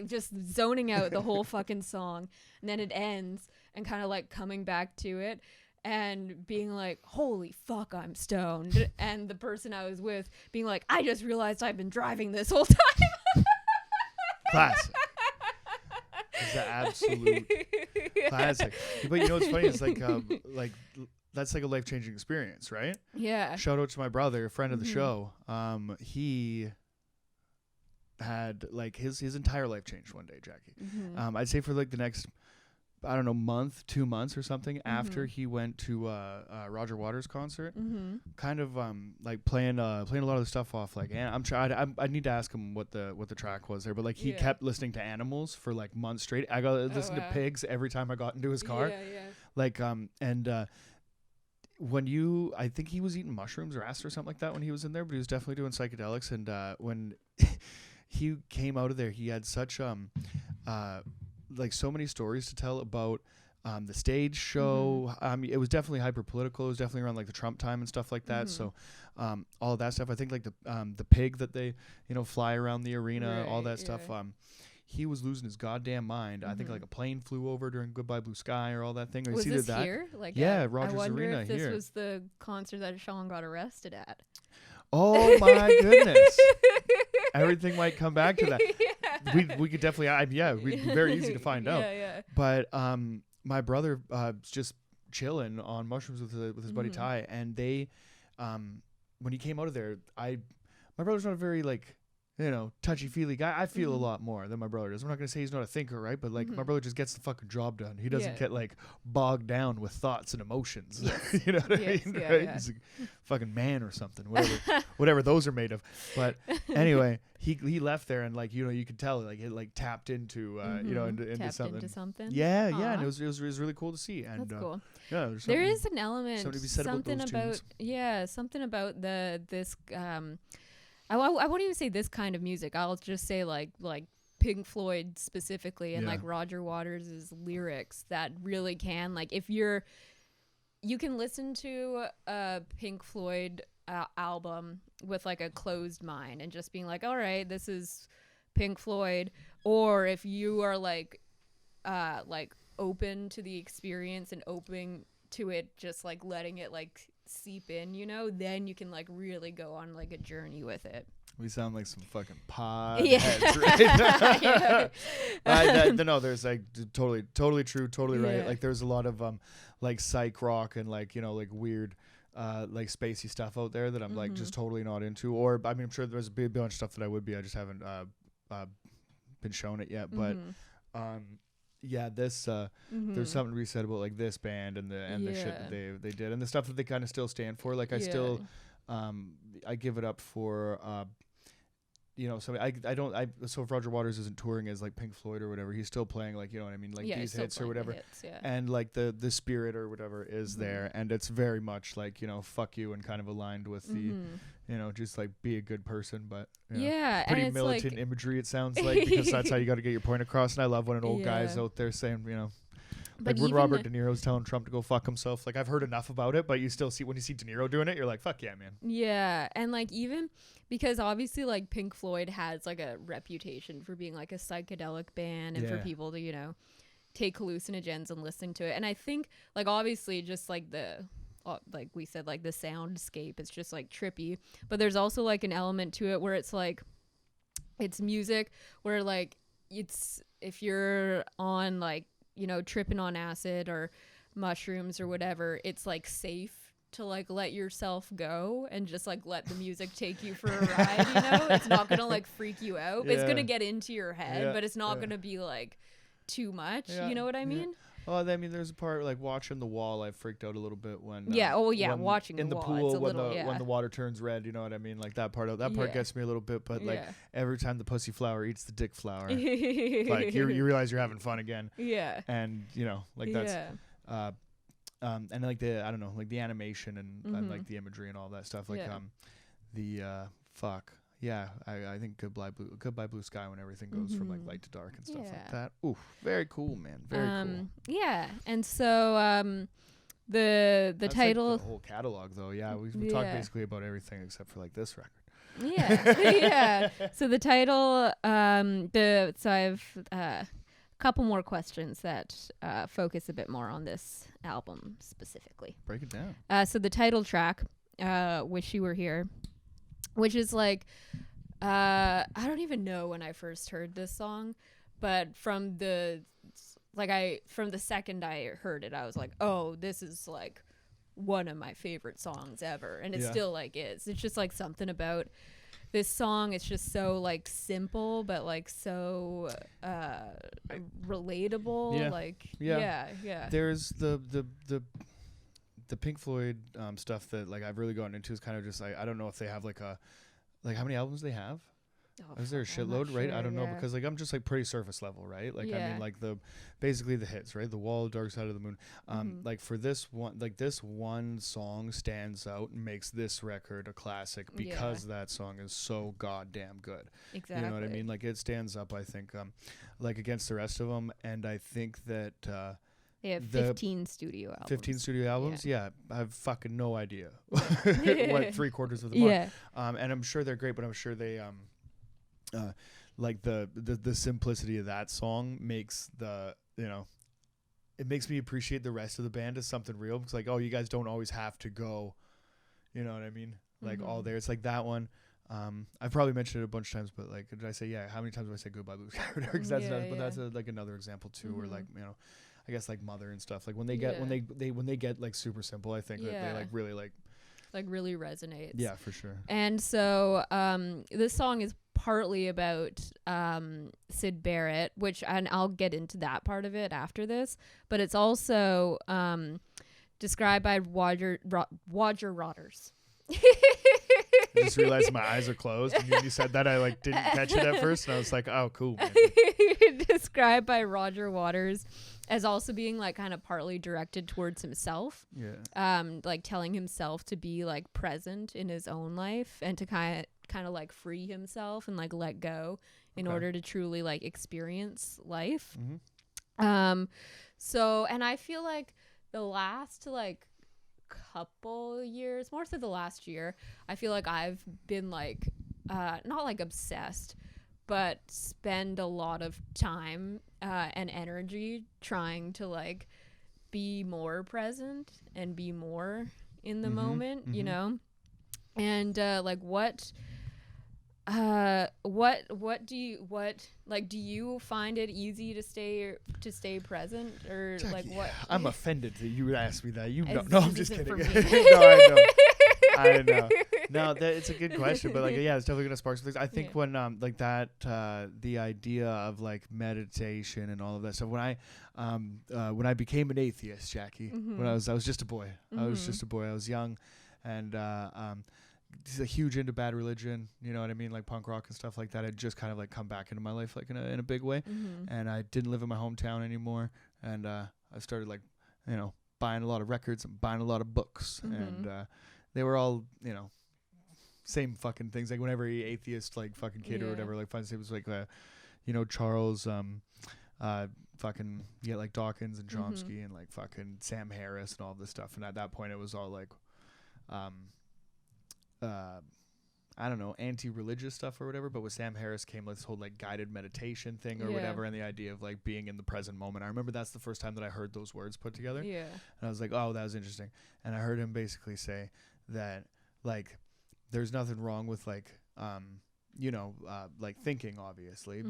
Speaker 1: just zoning out the whole fucking song, and then it ends and kind of like coming back to it and being like, holy fuck, I'm stoned. And the person I was with being like, I just realized I've been driving this whole time.
Speaker 2: Classic. It's an absolute classic. But you know what's funny is like that's like a life-changing experience, right?
Speaker 1: Yeah.
Speaker 2: Shout out to my brother, a friend of the show. He had like his entire life changed one day, Jackie. I'd say for like the next, I don't know, month, 2 months or something after he went to Roger Waters' concert, kind of like playing a lot of the stuff off like, and I need to ask him what the track was there, but like he kept listening to Animals for like months straight. I got to listen to Pigs every time I got into his car. Like when I think he was eating mushrooms or acid or something like that when he was in there, but he was definitely doing psychedelics. And when he came out of there, he had such like so many stories to tell about the stage show. It was definitely hyper political. It was definitely around like the Trump time and stuff like that. So all of that stuff. I think like the pig that they fly around the arena, all that stuff. He was losing his goddamn mind. I think like a plane flew over during Goodbye Blue Sky or all that thing.
Speaker 1: Was this here? Like
Speaker 2: Rogers
Speaker 1: I wonder
Speaker 2: Arena
Speaker 1: if this
Speaker 2: here.
Speaker 1: was the concert that Sean got arrested at.
Speaker 2: Oh my goodness! Everything might come back to that. We could definitely. It'd be very easy to find out. But my brother was just chilling on mushrooms with his buddy Ty, and they, when he came out of there, my brother's not a very like, touchy-feely guy. I feel a lot more than my brother does. I'm not going to say he's not a thinker, right? But, like, my brother just gets the fucking job done. He doesn't get, like, bogged down with thoughts and emotions.
Speaker 1: Yes.
Speaker 2: You know what I mean?
Speaker 1: Yeah,
Speaker 2: Right?
Speaker 1: yeah.
Speaker 2: He's a fucking man or something, whatever those are made of. But anyway, he left there and, like, you could tell, like, it, like, tapped into, into
Speaker 1: Tapped
Speaker 2: something.
Speaker 1: into something.
Speaker 2: Yeah, yeah. And it was really cool to see. And,
Speaker 1: that's cool.
Speaker 2: Yeah,
Speaker 1: there is an element,
Speaker 2: something to be said about those tunes.
Speaker 1: Something about this, I won't even say this kind of music. I'll just say like Pink Floyd specifically, and like Roger Waters' lyrics that really can, like, if you can listen to a Pink Floyd album with like a closed mind and just being like, all right, this is Pink Floyd. Or if you are like open to the experience and open to it, just like letting it like seep in, then you can like really go on like a journey with it.
Speaker 2: We sound like some fucking pod heads, right? No, there's like totally true, totally right. Like there's a lot of like psych rock and like like weird like spacey stuff out there that I'm like just totally not into. Or I mean, I'm sure there's a big bunch of stuff that I would be. I just haven't been shown it yet. But this there's something to be said about like this band and the shit that they did and the stuff that they kind of still stand for. Like I still I give it up for so so if Roger Waters isn't touring as like Pink Floyd or whatever, he's still playing like what I mean, like these hits or whatever, and like the spirit or whatever is there, and it's very much like fuck you and kind of aligned with the just like be a good person, but pretty
Speaker 1: and
Speaker 2: militant
Speaker 1: like
Speaker 2: imagery it sounds like, because that's how you got to get your point across. And I love when an old guy's out there saying like when Robert De Niro's telling Trump to go fuck himself. Like I've heard enough about it, but you still see when you see De Niro doing it, you're like, fuck yeah, man.
Speaker 1: Yeah, and like even because obviously like Pink Floyd has like a reputation for being like a psychedelic band and for people to take hallucinogens and listen to it. And I think like obviously just like the like we said, like the soundscape is just like trippy, but there's also like an element to it where it's like it's music where like it's if you're on like tripping on acid or mushrooms or whatever, it's like safe to like let yourself go and just like let the music take you for a ride. It's not gonna like freak you out. It's gonna get into your head, but it's not gonna be like too much. You know what I mean?
Speaker 2: Well, I mean, there's a part like watching the wall. I freaked out a little bit when
Speaker 1: watching
Speaker 2: in
Speaker 1: the
Speaker 2: wall,
Speaker 1: pool
Speaker 2: when the water turns red. You know what I mean? Like that part gets me a little bit. But like every time the pussy flower eats the dick flower, like you realize you're having fun again. Yeah. And like that's and like the I don't know, like the animation and like the imagery and all that stuff. Like I think Goodbye Blue Sky, when everything goes from like light to dark and stuff like that. Ooh, very cool, man. Very cool.
Speaker 1: Yeah, and so the
Speaker 2: That's
Speaker 1: title,
Speaker 2: like the whole catalog though. Yeah, we talked basically about everything except for like this record.
Speaker 1: Yeah. So the title, so I've a couple more questions that focus a bit more on this album specifically.
Speaker 2: Break it down.
Speaker 1: So the title track, Wish You Were Here, which is like I don't even know when I first heard this song, but from the second I heard it, I was like, oh, this is like one of my favorite songs ever, and it still like is. It's just like something about this song. It's just so like simple, but like so relatable.
Speaker 2: Yeah.
Speaker 1: Like
Speaker 2: Yeah.
Speaker 1: yeah.
Speaker 2: There's the Pink Floyd stuff that like I've really gotten into is kind of just like, I don't know if they have like a, like how many albums they have.
Speaker 1: Oh,
Speaker 2: Is there a
Speaker 1: fuck, I'm not
Speaker 2: shitload, right?
Speaker 1: sure,
Speaker 2: I don't know,
Speaker 1: yeah.
Speaker 2: because like I'm just like pretty surface level, right? Like I
Speaker 1: Yeah.
Speaker 2: mean, like basically the hits, right? The Wall, Dark Side of the Moon. Like for this one song stands out and makes this record a classic because that song is so goddamn good.
Speaker 1: Exactly.
Speaker 2: You know what I mean? Like it stands up, I think, like against the rest of them, and I think that
Speaker 1: They have 15 studio albums.
Speaker 2: 15 studio albums. Yeah, I have fucking no idea what 3/4 of them are. And I'm sure they're great, but I'm sure they like the simplicity of that song makes it makes me appreciate the rest of the band as something real. Because like, oh, you guys don't always have to go, you know what I mean? Like all there. It's like that one. I've probably mentioned it a bunch of times, but like, did I say how many times do I say Goodbye Blue Sky? Because that's but that's like another example too, where like I guess like Mother and stuff. Like when they get when they get like super simple, I think that they like really
Speaker 1: really resonates.
Speaker 2: Yeah, for sure.
Speaker 1: And so this song is partly about Syd Barrett, and I'll get into that part of it after this, but it's also described by Roger Waters.
Speaker 2: I just realized my eyes are closed, and when you said that, I like didn't catch it at first, and I was like, "Oh, cool."
Speaker 1: Described by Roger Waters as also being like kind of partly directed towards himself.
Speaker 2: Yeah.
Speaker 1: Like telling himself to be like present in his own life and to kind of like free himself and like let go in order to truly like experience life. So, and I feel like the last like couple years, more so the last year, I feel like I've been like not like obsessed, but spend a lot of time and energy trying to like be more present and be more in the moment, you know? And like do you find it easy to stay present, or
Speaker 2: Jackie,
Speaker 1: like what?
Speaker 2: I'm offended that you would ask me that.
Speaker 1: As
Speaker 2: No, I'm
Speaker 1: this
Speaker 2: just
Speaker 1: isn't
Speaker 2: kidding.
Speaker 1: for me.
Speaker 2: No, I know. No, it's a good question, but like, yeah, it's definitely gonna spark some things. I think when like that, the idea of like meditation and all of that stuff. When I became an atheist, Jackie, when I was just a boy. I was just a boy. I was young, and a huge into bad religion. You know what I mean, like punk rock and stuff like that. Had just kind of like come back into my life like in a big way, and I didn't live in my hometown anymore, and I started like buying a lot of records and buying a lot of books, and they were all same fucking things. Like when every atheist like fucking kid or whatever like finds it was like Charles fucking like Dawkins and Chomsky and like fucking Sam Harris and all this stuff. And at that point it was all like I don't know, anti-religious stuff or whatever, but with Sam Harris came this whole like guided meditation thing or whatever, and the idea of like being in the present moment. I remember that's the first time that I heard those words put together. And I was like, oh, that was interesting. And I heard him basically say that like there's nothing wrong with like like thinking, obviously,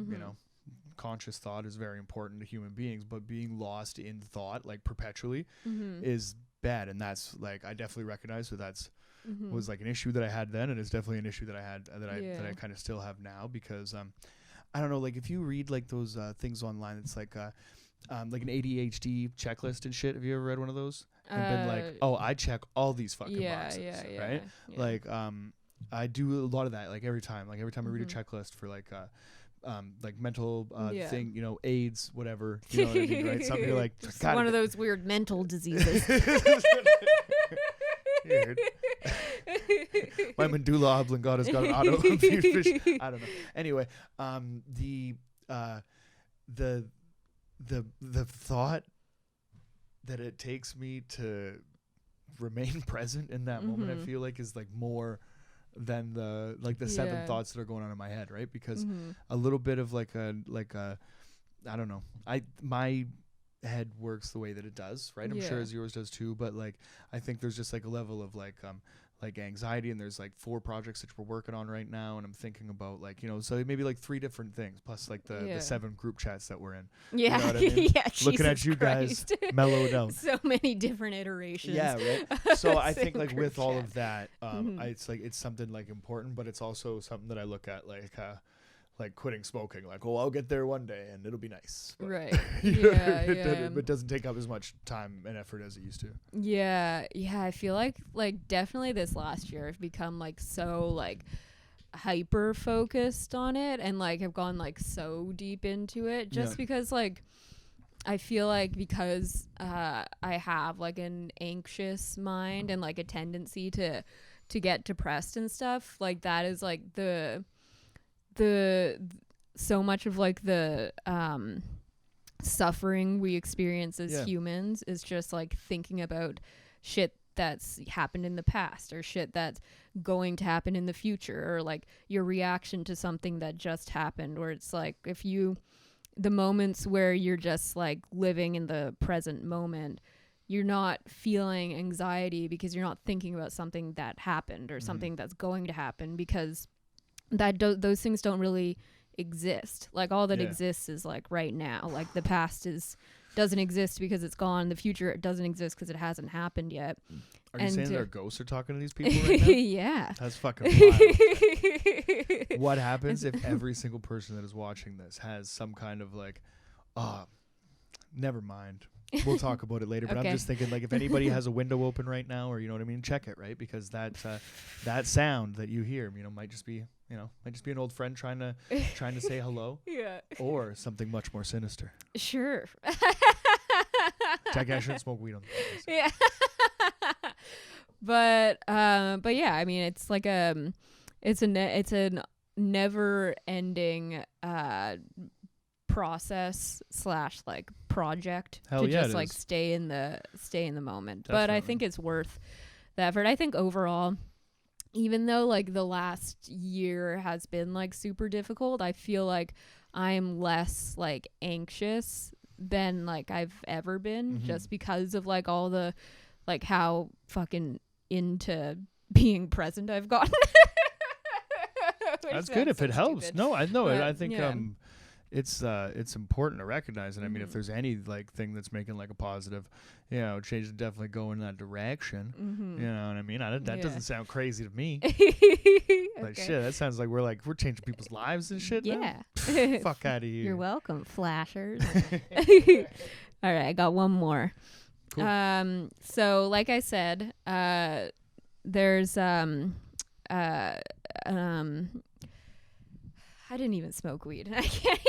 Speaker 2: conscious thought is very important to human beings, but being lost in thought like perpetually is bad. And that's like, I definitely recognize that that's was like an issue that I had then, and it's definitely an issue that I had that I kind of still have now, because I don't know, like if you read like those things online, it's like an ADHD checklist and shit. Have you ever read one of those and been like, oh, I check all these fucking boxes, right? Like I do a lot of that, like every time I read a checklist for like mental thing, AIDS, whatever, you know what I mean, right? Something you're like,
Speaker 1: one of those weird mental diseases.
Speaker 2: Weird. My medulla oblongata's got an autoimmune fish. I don't know. Anyway, the thought that it takes me to remain present in that moment, I feel like is like more than the seven thoughts that are going on in my head, right? Because a little bit of like a I don't know. My head works the way that it does, right? I'm sure as yours does too, but like I think there's just like a level of like like anxiety, and there's like 4 projects that we're working on right now, and I'm thinking about like, you know, so maybe like 3 different things plus like the 7 group chats that we're in.
Speaker 1: Yeah.
Speaker 2: You know what I mean?
Speaker 1: Yeah.
Speaker 2: Looking at
Speaker 1: Jesus
Speaker 2: you
Speaker 1: Christ.
Speaker 2: guys mellowed out.
Speaker 1: So many different iterations.
Speaker 2: Yeah, right. So I think
Speaker 1: Same
Speaker 2: like
Speaker 1: group
Speaker 2: with all
Speaker 1: chat.
Speaker 2: of that, it's like it's something like important, but it's also something that I look at like quitting smoking. Like, oh, I'll get there one day and it'll be nice. But
Speaker 1: Right.
Speaker 2: you know,
Speaker 1: Yeah.
Speaker 2: it doesn't take up as much time and effort as it used to.
Speaker 1: Yeah. I feel like definitely this last year I've become like so like hyper focused on it, and like have gone like so deep into it just because like I feel like because I have like an anxious mind and like a tendency to get depressed and stuff, like that is like the so much of like the suffering we experience as humans is just like thinking about shit that's happened in the past or shit that's going to happen in the future, or like your reaction to something that just happened, where it's like the moments where you're just like living in the present moment, you're not feeling anxiety because you're not thinking about something that happened or something that's going to happen, because those things don't really exist. Like all that exists is like right now. Like the past doesn't exist because it's gone. The future doesn't exist because it hasn't happened yet.
Speaker 2: Are you saying that our ghosts are talking to these people right now?
Speaker 1: Yeah.
Speaker 2: That's fucking wild. What happens if every single person that is watching this has some kind of like, never mind. We'll talk about it later, but I'm just thinking like if anybody has a window open right now, or you know what I mean, check it, right? Because that sound that you hear, you know, might just be an old friend trying to say hello. Yeah. Or something much more sinister.
Speaker 1: Sure.
Speaker 2: Jack, I shouldn't smoke weed on the podcast.
Speaker 1: Yeah. But yeah, I mean, it's like it's a never ending process / like project to just like stay in the moment. Definitely. But I think it's worth the effort. I think overall, even though like the last year has been like super difficult, I feel like I'm less like anxious than like I've ever been, just because of like all the like how fucking into being present I've gotten.
Speaker 2: That's good if it helps.
Speaker 1: Stupid.
Speaker 2: No, I know it. I think
Speaker 1: yeah.
Speaker 2: It's important to recognize, and I mean, if there's any like thing that's making like a positive, you know, change to definitely go in that direction. You know what I mean? That doesn't sound crazy to me. Like shit, that sounds like we're changing people's lives and shit.
Speaker 1: Yeah.
Speaker 2: Now? Fuck out of here.
Speaker 1: You're welcome, flashers. All right, I got one more. Cool. So like I said, there's I didn't even smoke weed. I can't.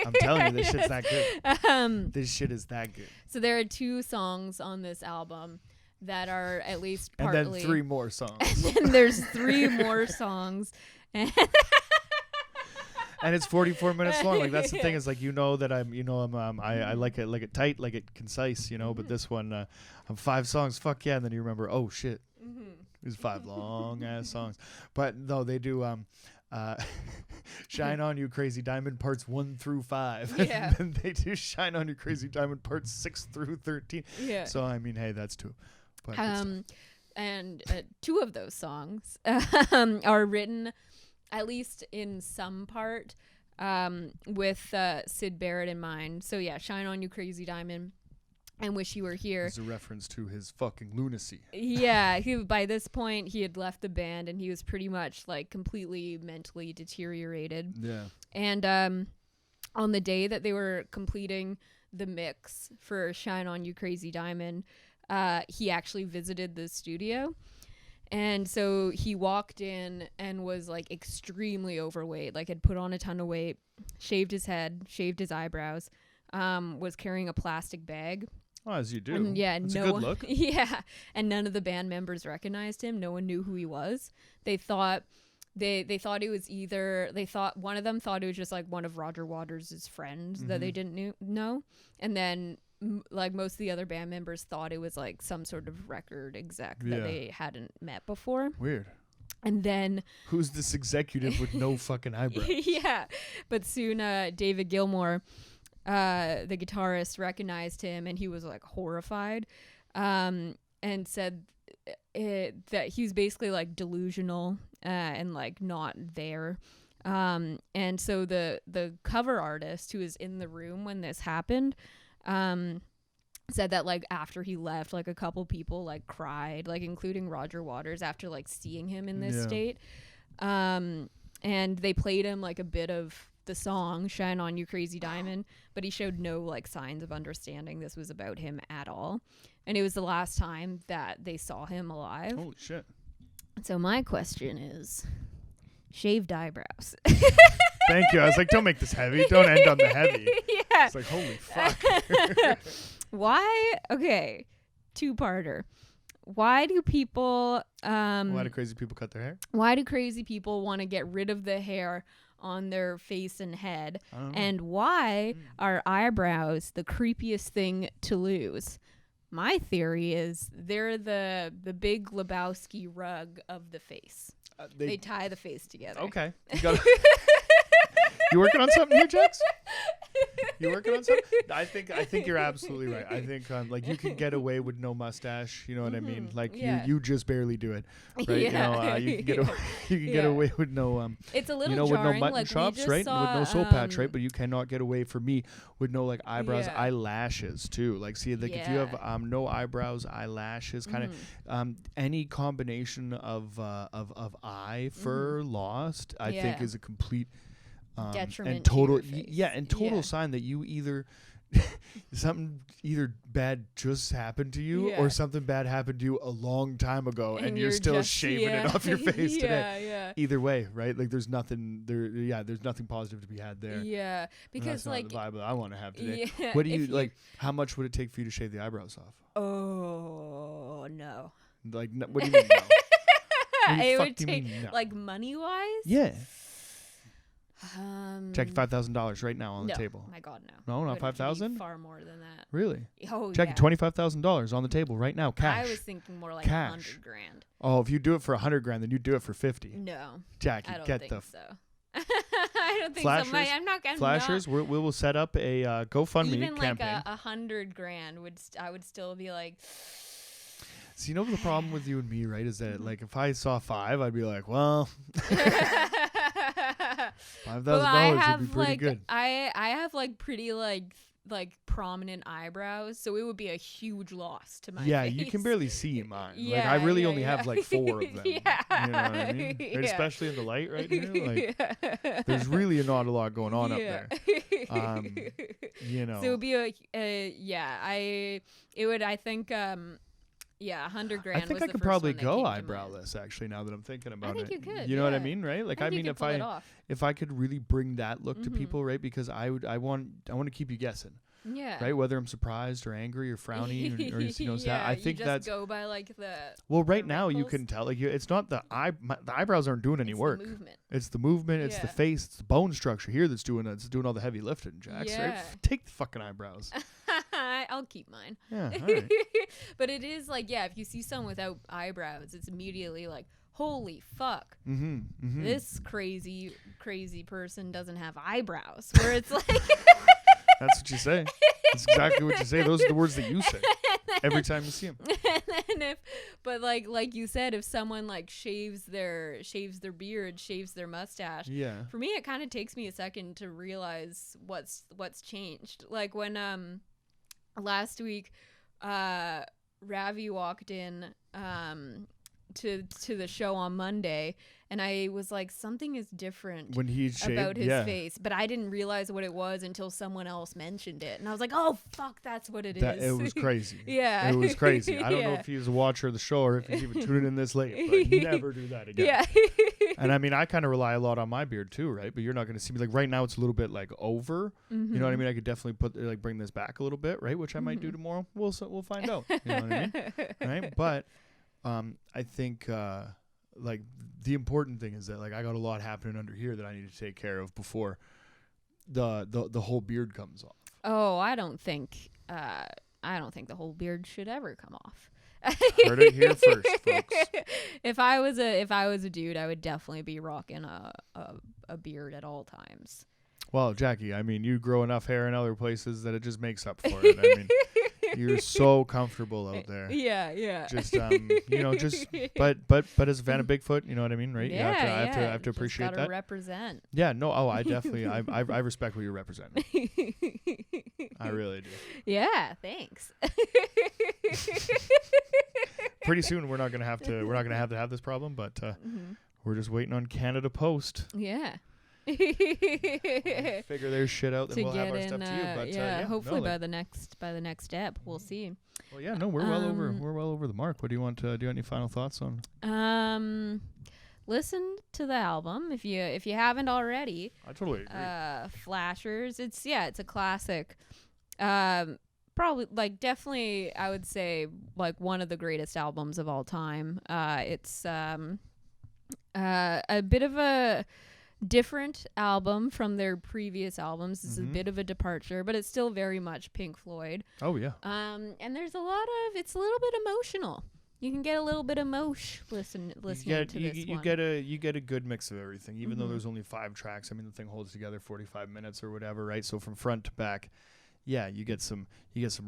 Speaker 2: I'm telling you, this shit's that good. This shit is that good.
Speaker 1: So there are 2 songs on this album that are at least partly.
Speaker 2: And then 3 more songs.
Speaker 1: And then there's 3 more songs.
Speaker 2: And it's 44 minutes long. Like that's the thing, is like I like it tight, like it concise, you know. But this one, 5 songs. Fuck yeah! And then you remember, oh shit, there's 5 long ass songs. But no, they do. Shine On You Crazy Diamond parts 1 through 5.
Speaker 1: Yeah.
Speaker 2: And then they do Shine On You Crazy Diamond parts 6 through 13. Yeah. So I mean, hey, that's 2. But
Speaker 1: and 2 of those songs are written, at least in some part, with Syd Barrett in mind. So yeah, Shine On You Crazy Diamond and Wish You Were Here.
Speaker 2: It's a reference to his fucking lunacy.
Speaker 1: Yeah, by this point he had left the band and he was pretty much like completely mentally deteriorated. Yeah. And on the day that they were completing the mix for Shine On You Crazy Diamond, he actually visited the studio. And so he walked in and was like extremely overweight, like had put on a ton of weight, shaved his head, shaved his eyebrows, was carrying a plastic bag.
Speaker 2: Oh, as you do.
Speaker 1: And yeah,
Speaker 2: it's a good look.
Speaker 1: Yeah, and none of the band members recognized him. No one knew who he was. They thought it was one of them thought it was just like one of Roger Waters' friends that they didn't know, and then like most of the other band members thought it was like some sort of record exec that they hadn't met before.
Speaker 2: Weird.
Speaker 1: And then
Speaker 2: who's this executive with no fucking eyebrows?
Speaker 1: Yeah, but soon David Gilmour, the guitarist, recognized him and he was like horrified, and said that he was basically like delusional and like not there. And so the cover artist who was in the room when this happened said that like after he left, like a couple people like cried, like including Roger Waters, after like seeing him in this state. And they played him like a bit of the song Shine On You Crazy Diamond, but he showed no like signs of understanding this was about him at all. And it was the last time that they saw him alive.
Speaker 2: Holy shit.
Speaker 1: So my question is, shaved eyebrows.
Speaker 2: Thank you. I was like, don't make this heavy. Don't end on the heavy.
Speaker 1: Yeah.
Speaker 2: It's like, holy fuck.
Speaker 1: Why? Okay. Two-parter. Why do people
Speaker 2: Why do crazy people cut their hair?
Speaker 1: Why do crazy people want to get rid of the hair on their face and head?
Speaker 2: I don't know.
Speaker 1: And why are eyebrows the creepiest thing to lose? My theory is they're the big Lebowski rug of the face. They tie the face together.
Speaker 2: Okay. You working on something here, Jax? You working on something? I think you're absolutely right. I think like you can get away with no mustache. You know what I mean? Like you just barely do it, right?
Speaker 1: Yeah.
Speaker 2: You can get away with no
Speaker 1: It's a little
Speaker 2: with no
Speaker 1: jarring.
Speaker 2: mutton
Speaker 1: Like
Speaker 2: chops, right?
Speaker 1: Saw,
Speaker 2: with no soul patch, right? But you cannot get away for me with no like eyebrows, eyelashes too. Like see, like if you have no eyebrows, eyelashes, kind of any combination of eye fur lost, I think is a complete
Speaker 1: detriment
Speaker 2: and total
Speaker 1: to your face.
Speaker 2: and total sign that you either something either bad just happened to you or something bad happened to you a long time ago and you're still shaving it off your face today. Either way, right? Like there's nothing positive to be had there.
Speaker 1: Yeah, because
Speaker 2: that's
Speaker 1: like
Speaker 2: not the vibe that I want to have today.
Speaker 1: Yeah,
Speaker 2: what do you like? How much would it take for you to shave the eyebrows off?
Speaker 1: Oh no!
Speaker 2: Like what do you mean? No?
Speaker 1: It would take like money wise.
Speaker 2: Yeah. Check $5,000 right now on the table.
Speaker 1: Oh my God, no.
Speaker 2: No, not 5,000.
Speaker 1: Far more than that.
Speaker 2: Really?
Speaker 1: Oh,
Speaker 2: check $25,000 on the table right now, cash.
Speaker 1: I was thinking more like
Speaker 2: cash.
Speaker 1: $100,000.
Speaker 2: Oh, if you do it for $100,000, then you do it for 50.
Speaker 1: No,
Speaker 2: Jackie,
Speaker 1: I don't
Speaker 2: get
Speaker 1: think
Speaker 2: the
Speaker 1: so. I don't think
Speaker 2: flashers,
Speaker 1: so. I'm not.
Speaker 2: Flashers. We will set up a GoFundMe
Speaker 1: even
Speaker 2: campaign.
Speaker 1: Like $100,000 would. I would still be like.
Speaker 2: So you know the problem with you and me, right? Is that like if I saw 5, I'd be like, well. $5,000 would be pretty good.
Speaker 1: I have like pretty like prominent eyebrows, so it would be a huge loss to my face.
Speaker 2: You can barely see mine. Like I really only have like 4 of them. You know what I mean? Right? Especially in the light right here. Like there's really not a lot going on up there. You know.
Speaker 1: So it would be I think $100,000.
Speaker 2: I think I could probably go eyebrowless. Actually, now that I'm thinking about it,
Speaker 1: I think you could.
Speaker 2: You know what I mean, right? Like I mean, if I could really bring that look to people, right? Because I want to keep you guessing.
Speaker 1: Yeah.
Speaker 2: Right. Whether I'm surprised or angry or frowny or you know, I think
Speaker 1: that's go by like the.
Speaker 2: Well, right now you can tell like it's not the eyebrows aren't doing any work. It's the movement. It's the face. It's the bone structure here that's doing all the heavy lifting, Jax.
Speaker 1: Yeah.
Speaker 2: Right? Take the fucking eyebrows.
Speaker 1: I'll keep mine.
Speaker 2: Yeah. All right.
Speaker 1: But it is like if you see someone without eyebrows, it's immediately like, holy fuck, this crazy person doesn't have eyebrows. Where it's like.
Speaker 2: That's what you say. That's exactly what you say. Those are the words that you say every time you see them.
Speaker 1: But like you said, if someone like shaves their beard, shaves their mustache, for me it kind of takes me a second to realize what's changed. Like when last week, Ravi walked in to the show on Monday. And I was like, something is different
Speaker 2: when he shaved,
Speaker 1: about his face. But I didn't realize what it was until someone else mentioned it. And I was like, oh, fuck, that's what it is.
Speaker 2: It was crazy.
Speaker 1: Yeah.
Speaker 2: It was crazy. I don't know if he was a watcher of the show or if he's even tuning in this late. But never do that again.
Speaker 1: Yeah.
Speaker 2: And I mean, I kind of rely a lot on my beard too, right? But you're not going to see me. Like right now, it's a little bit like over. You know what I mean? I could definitely bring this back a little bit, right? Which I might do tomorrow. We'll find out. You know what I mean? Right? But I think... like the important thing is that like I got a lot happening under here that I need to take care of before the whole beard comes off.
Speaker 1: Oh, I don't think the whole beard should ever come off.
Speaker 2: Heard it here first, folks.
Speaker 1: If I was a dude, I would definitely be rocking a beard at all times.
Speaker 2: Well, Jackie, I mean, you grow enough hair in other places that it just makes up for it. I mean, You're so comfortable out there.
Speaker 1: Yeah.
Speaker 2: Just but as a fan of Bigfoot, you know what I mean, right?
Speaker 1: Yeah,
Speaker 2: I have to appreciate that.
Speaker 1: Represent.
Speaker 2: Yeah, no, I definitely I respect what you're representing. I really do.
Speaker 1: Yeah, thanks.
Speaker 2: Pretty soon we're not gonna have to have this problem, but we're just waiting on Canada Post.
Speaker 1: Yeah.
Speaker 2: Figure their shit out, then we'll have our stuff to you. But
Speaker 1: hopefully by the next step, we'll see.
Speaker 2: Well, yeah, no, we're well over the mark. What do you want? Do you have any final thoughts on?
Speaker 1: Listen to the album if you haven't already.
Speaker 2: I totally agree.
Speaker 1: Flashers, it's a classic. Probably definitely I would say one of the greatest albums of all time. It's a bit of a different album from their previous albums. This is a bit of a departure, but it's still very much Pink Floyd.
Speaker 2: Oh yeah.
Speaker 1: And there's it's a little bit emotional. You can get a little bit listening to this one.
Speaker 2: You get a good mix of everything, even though there's only 5 tracks. I mean, the thing holds together 45 minutes or whatever, right? So from front to back, you get some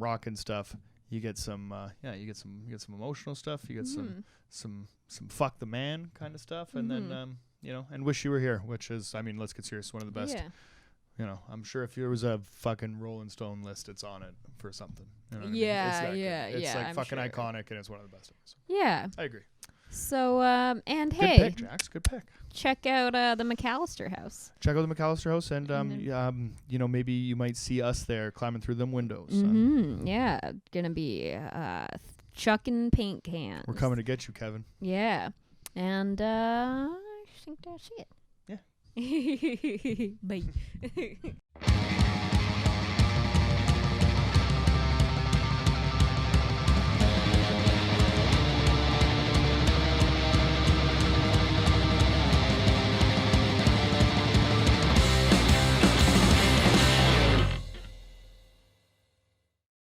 Speaker 2: rockin' stuff. You get some emotional stuff. You get some fuck the man kind of stuff, and then and Wish You Were Here, which is, I mean, let's get serious, one of the best.
Speaker 1: Yeah.
Speaker 2: I'm sure if there was a fucking Rolling Stone list, it's on it for something. You know what I mean? It's like
Speaker 1: I'm
Speaker 2: fucking
Speaker 1: sure.
Speaker 2: iconic, and it's one of the best of us.
Speaker 1: Yeah.
Speaker 2: I agree.
Speaker 1: So, and
Speaker 2: good
Speaker 1: hey,
Speaker 2: pick, Jax. Good pick.
Speaker 1: check out the McCallister house.
Speaker 2: Check out the McCallister house, and maybe you might see us there climbing through them windows.
Speaker 1: Yeah, gonna be chucking paint cans.
Speaker 2: We're coming to get you, Kevin.
Speaker 1: Yeah, and I think that's it.
Speaker 2: Yeah.
Speaker 1: Bye.